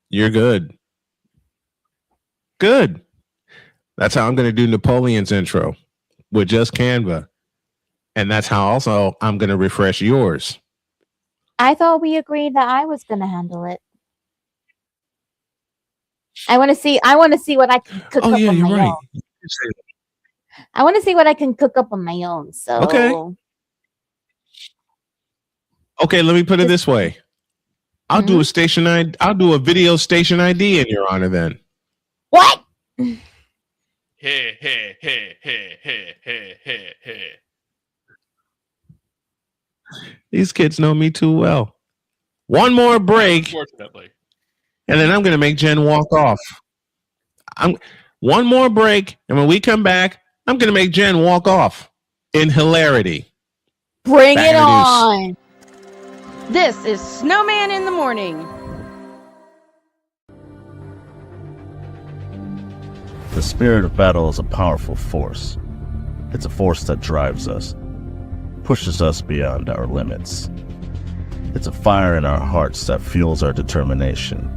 You're good. Good. That's how I'm going to do Napoleon's intro with just Canva. And that's how also I'm going to refresh yours. I thought we agreed that I was going to handle it. I want to see what I can cook up on my own. I want to see what I can cook up on my own. So Okay, let me put it this way. I'll do a video station ID in your honor then. What? Hey, hey, hey, hey, hey, hey, hey, hey. These kids know me too well. One more break. Unfortunately. And then I'm going to make Jen walk off. One more break, and when we come back, I'm going to make Jen walk off in hilarity. Bring Back it in the on. This is Snowman in the Morning. The spirit of battle is a powerful force. It's a force that drives us, pushes us beyond our limits. It's a fire in our hearts that fuels our determination,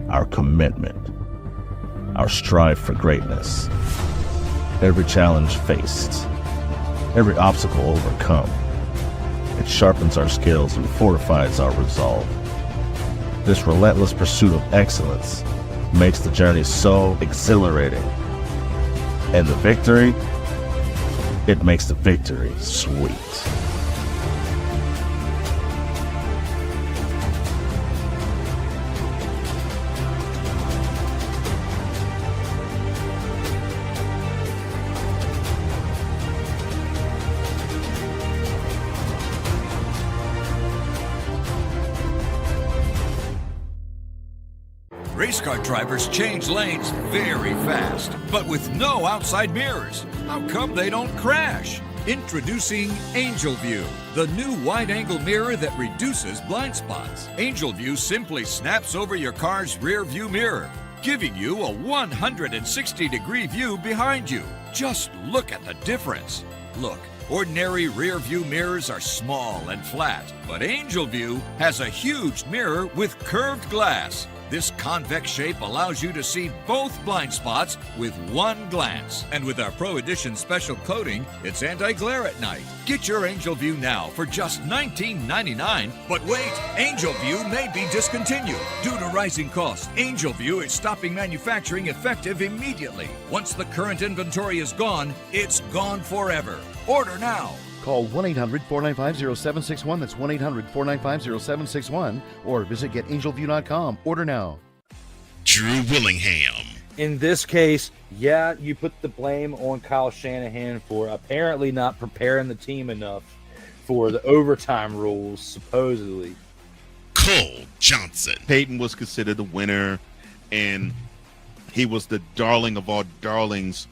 our commitment, our strive for greatness. Every challenge faced, every obstacle overcome, it sharpens our skills and fortifies our resolve. This relentless pursuit of excellence makes the journey so exhilarating. And the victory, it makes the victory sweet. Race car drivers change lanes very fast, but with no outside mirrors. How come they don't crash? Introducing Angel View, the new wide-angle mirror that reduces blind spots. Angel View simply snaps over your car's rear view mirror, giving you a 160-degree view behind you. Just look at the difference. Look, ordinary rear view mirrors are small and flat, but Angel View has a huge mirror with curved glass. This convex shape allows you to see both blind spots with one glance. And with our Pro Edition special coating, it's anti-glare at night. Get your Angel View now for just $19.99. But wait, Angel View may be discontinued. Due to rising costs, Angel View is stopping manufacturing effective immediately. Once the current inventory is gone, it's gone forever. Order now. Call 1-800-495-0761. That's 1-800-495-0761. Or visit getangelview.com. Order now. Drew Willingham. In this case, yeah, you put the blame on Kyle Shanahan for apparently not preparing the team enough for the overtime rules, supposedly. Cole Johnson. Peyton was considered the winner, and he was the darling of all darlings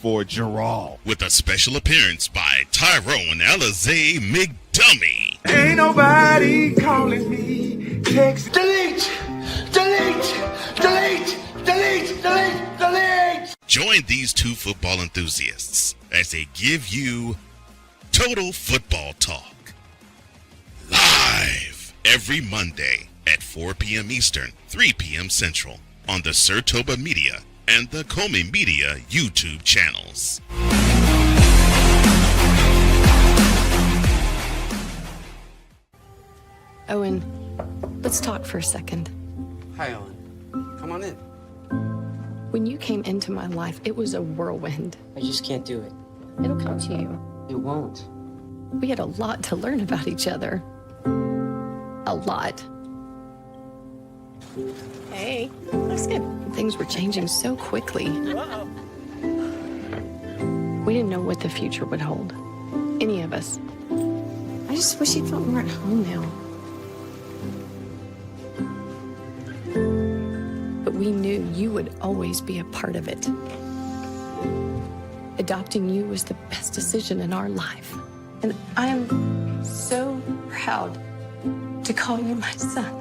for Gerald. With a special appearance by Tyrone Alizé McDummy. Ain't nobody calling me. Text delete, delete, delete, delete, delete, delete. Join these two football enthusiasts as they give you Total Football Talk. Live every Monday at 4 p.m. Eastern, 3 p.m. Central on the Sertoba Media and the Comey Media YouTube channels. Owen, let's talk for a second. Hi, Ellen. Come on in. When you came into my life, it was a whirlwind. I just can't do it. It'll come to you. It won't. We had a lot to learn about each other. A lot. Hey, looks good. Things were changing so quickly. We didn't know what the future would hold. Any of us. I just wish he felt more at home now. But we knew you would always be a part of it. Adopting you was the best decision in our life. And I am so proud to call you my son.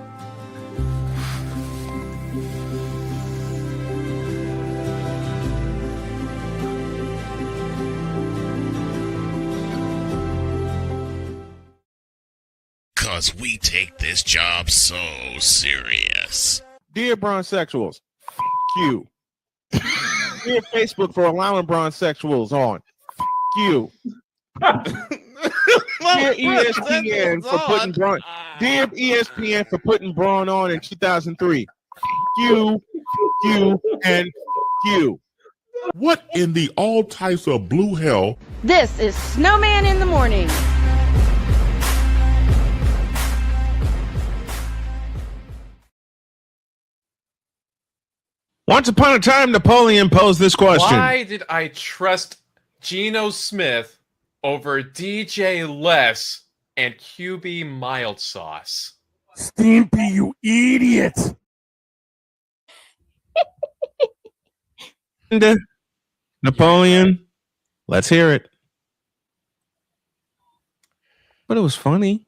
Because we take this job so serious. Dear Bronzexuals, you. Dear Facebook for allowing Bronzexuals on. You. Dear ESPN for putting Braun. Dear ESPN for putting Braun on in 2003. You, and you. What in the all types of blue hell? This is Snowman in the Morning. Once upon a time, Napoleon posed this question. Why did I trust Geno Smith over DJ Les and QB mild sauce? Stimpy, you idiot! Napoleon, let's hear it. But it was funny.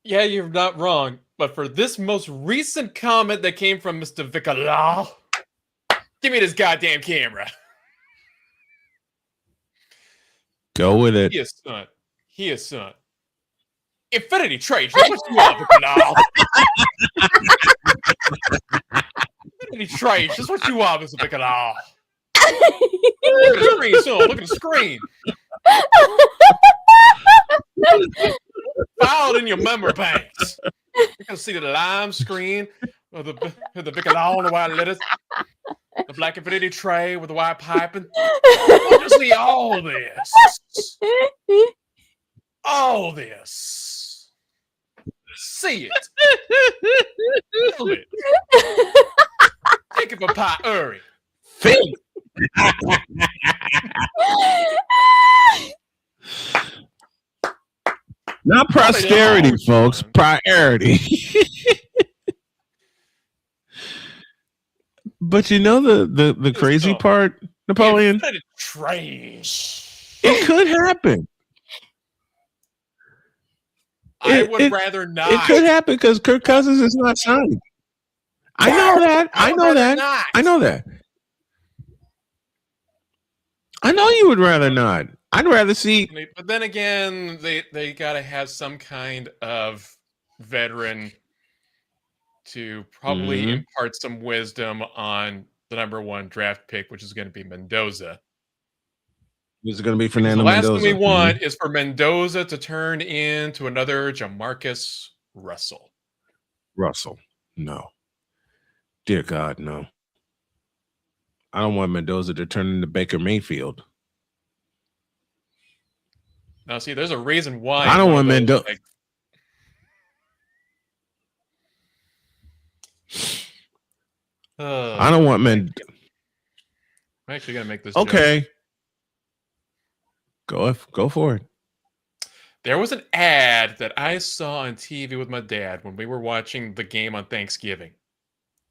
Yeah, you're not wrong. But for this most recent comment that came from Mr. Vikalal, give me this goddamn camera. Go with it. He is son. Infinity Trade, that's what you are, Vikalal. Infinity Trade, that's what you are, Mr. Vikalal. Look at the screen, son. Look at the screen. Filed in your memory banks. You can see the lime screen of the Vikalal and the white letters. The black Infinity tray with the white piping. You see all this. All this. See it. Feel it. Take it for priority. Think. Not posterity, folks. Priority. But you know the crazy part, Napoleon? Trash. It could happen. I would rather not. It could happen because Kirk Cousins is not signed. I know that. I know that. I know that. I know you would rather not. I'd rather see. But then again, they got to have some kind of veteran to probably impart some wisdom on the number 1 draft pick, which is going to be Mendoza. Is it going to be Fernando The last Mendoza? thing we want is for Mendoza to turn into another Jamarcus Russell. Russell, no. Dear God, no. I don't want Mendoza to turn into Baker Mayfield. Now, see, there's a reason why. I don't want Mendoza. I don't want Mendoza. I'm actually going to make this okay. joke. Go for it. There was an ad that I saw on TV with my dad when we were watching the game on Thanksgiving.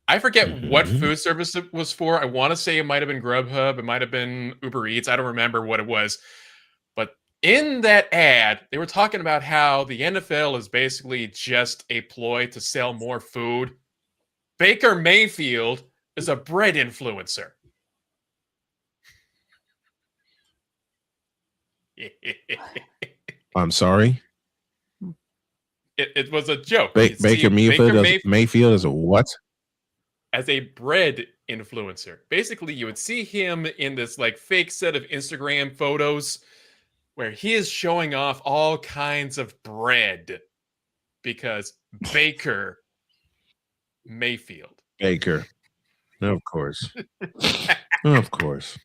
I forget what food service it was for. I want to say it might have been Grubhub. It might have been Uber Eats. I don't remember what it was. But in that ad, they were talking about how the NFL is basically just a ploy to sell more food. Baker Mayfield is a bread influencer. I'm sorry. It was a joke. Baker Mayfield is a what? As a bread influencer. Basically, you would see him in this like fake set of Instagram photos where he is showing off all kinds of bread because Baker Mayfield. Baker. Of course. Of course.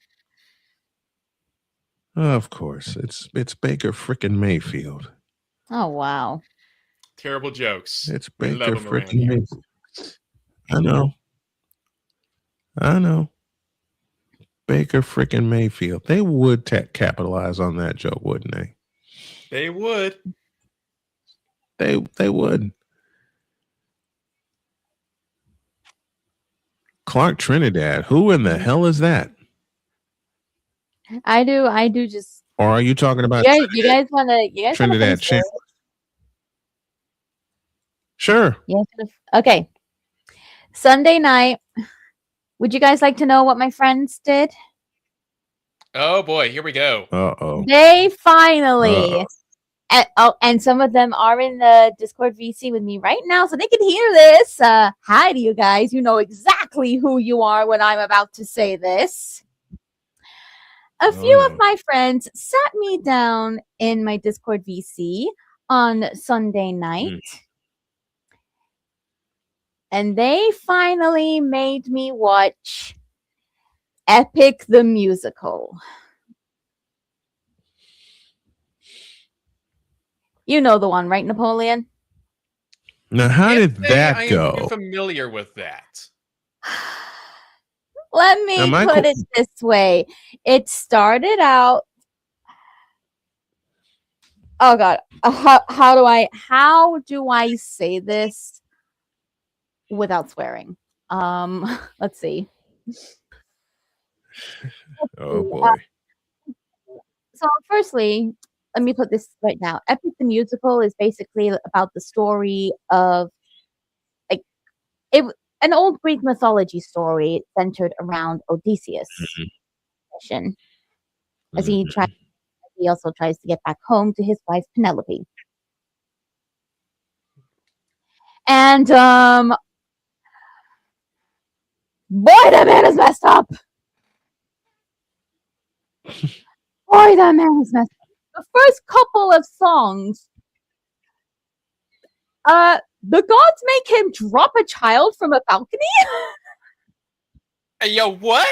Of course. It's Baker frickin' Mayfield. Oh, wow. Terrible jokes. It's Baker frickin' Mayfield. I know. Baker frickin' Mayfield. They would capitalize on that joke, wouldn't they? They would. They would. Clark Trinidad. Who in the hell is that? I do just. Or are you talking about you guys want to Trinidad champ? Sure. Yeah. Okay. Sunday night. Would you guys like to know what my friends did? Oh boy, here we go. Uh-oh. They finally, and some of them are in the Discord VC with me right now, so they can hear this. Hi to you guys. You know exactly who you are when I'm about to say this. A few of my friends sat me down in my Discord VC on Sunday night. And they finally made me watch Epic the Musical. You know the one, right, Napoleon? Now, how did that go? I am familiar with that. Let me put it this way. It started out. Oh God, how do I say this without swearing? Let's see. Oh boy. So firstly, let me put this right now. Epic the Musical is basically about the story of an old Greek mythology story centered around Odysseus' mission. As he also tries to get back home to his wife Penelope. And boy, that man is messed up. Boy, that man is messed up. The first couple of songs, the gods make him drop a child from a balcony. Yo, what?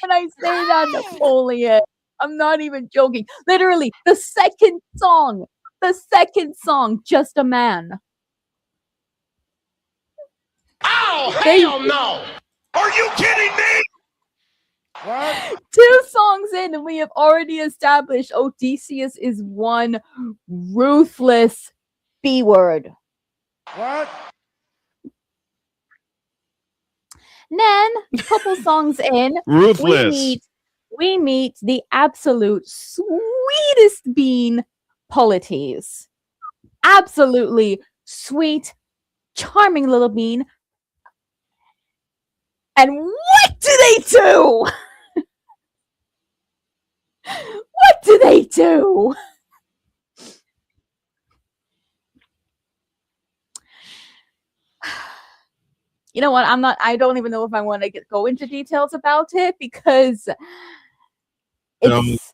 When I say that, Napoleon, I'm not even joking. Literally, the second song, Just a Man. Oh, hell no! Are you kidding me? What? 2 songs in, and we have already established Odysseus is one ruthless B-word. What? Then, a couple songs in, Ruthless. we meet the absolute sweetest bean, Polites. Absolutely sweet, charming little bean. And what do they do? What do they do? You know what? I don't even know if I want to go into details about it because it's.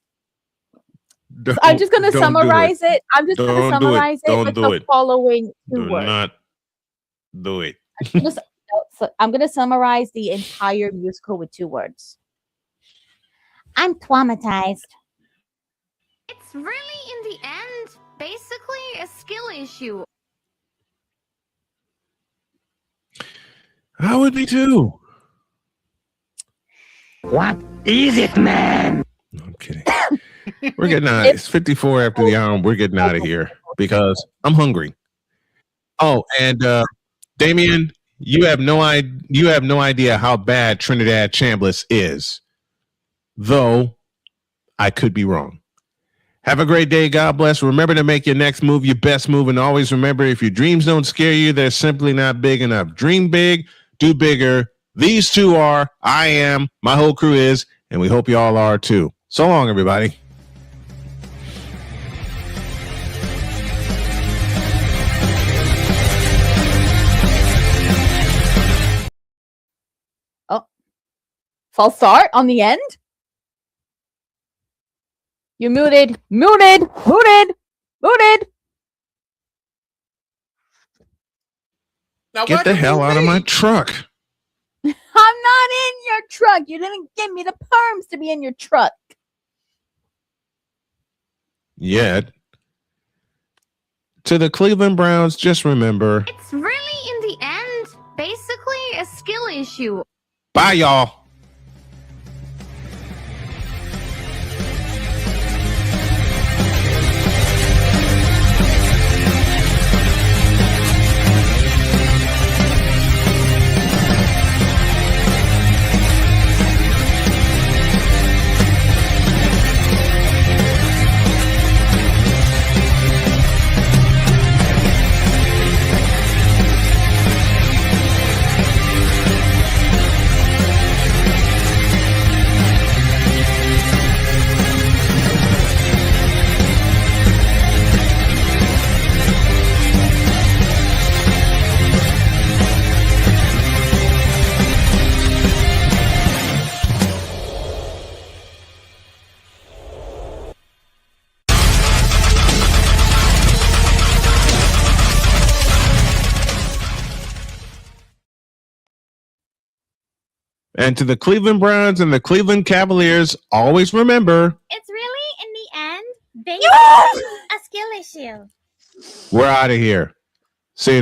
I'm just going to summarize it. I'm just going to summarize it with the following two words. Do not do it. I'm going to summarize the entire musical with 2 words. I'm traumatized. It's really, in the end, basically a skill issue. I would be too. What is it, man? No, I'm kidding. We're getting out. It's 54 after the hour. We're getting out of here because I'm hungry. Oh, and Damien, you have no idea how bad Trinidad Chambliss is. Though I could be wrong. Have a great day. God bless. Remember to make your next move your best move. And always remember, if your dreams don't scare you, they're simply not big enough. Dream big, do bigger. These two are, I am, my whole crew is, and we hope you all are too. So long, everybody. Oh, false start on the end. You're muted. Muted. Muted. Muted. Now, get the hell out of my truck. I'm not in your truck. You didn't give me the perms to be in your truck. Yet. To the Cleveland Browns, just remember. It's really, in the end, basically a skill issue. Bye, y'all. And to the Cleveland Browns and the Cleveland Cavaliers, always remember. It's really, in the end, basically a skill issue. We're out of here. See you tomorrow.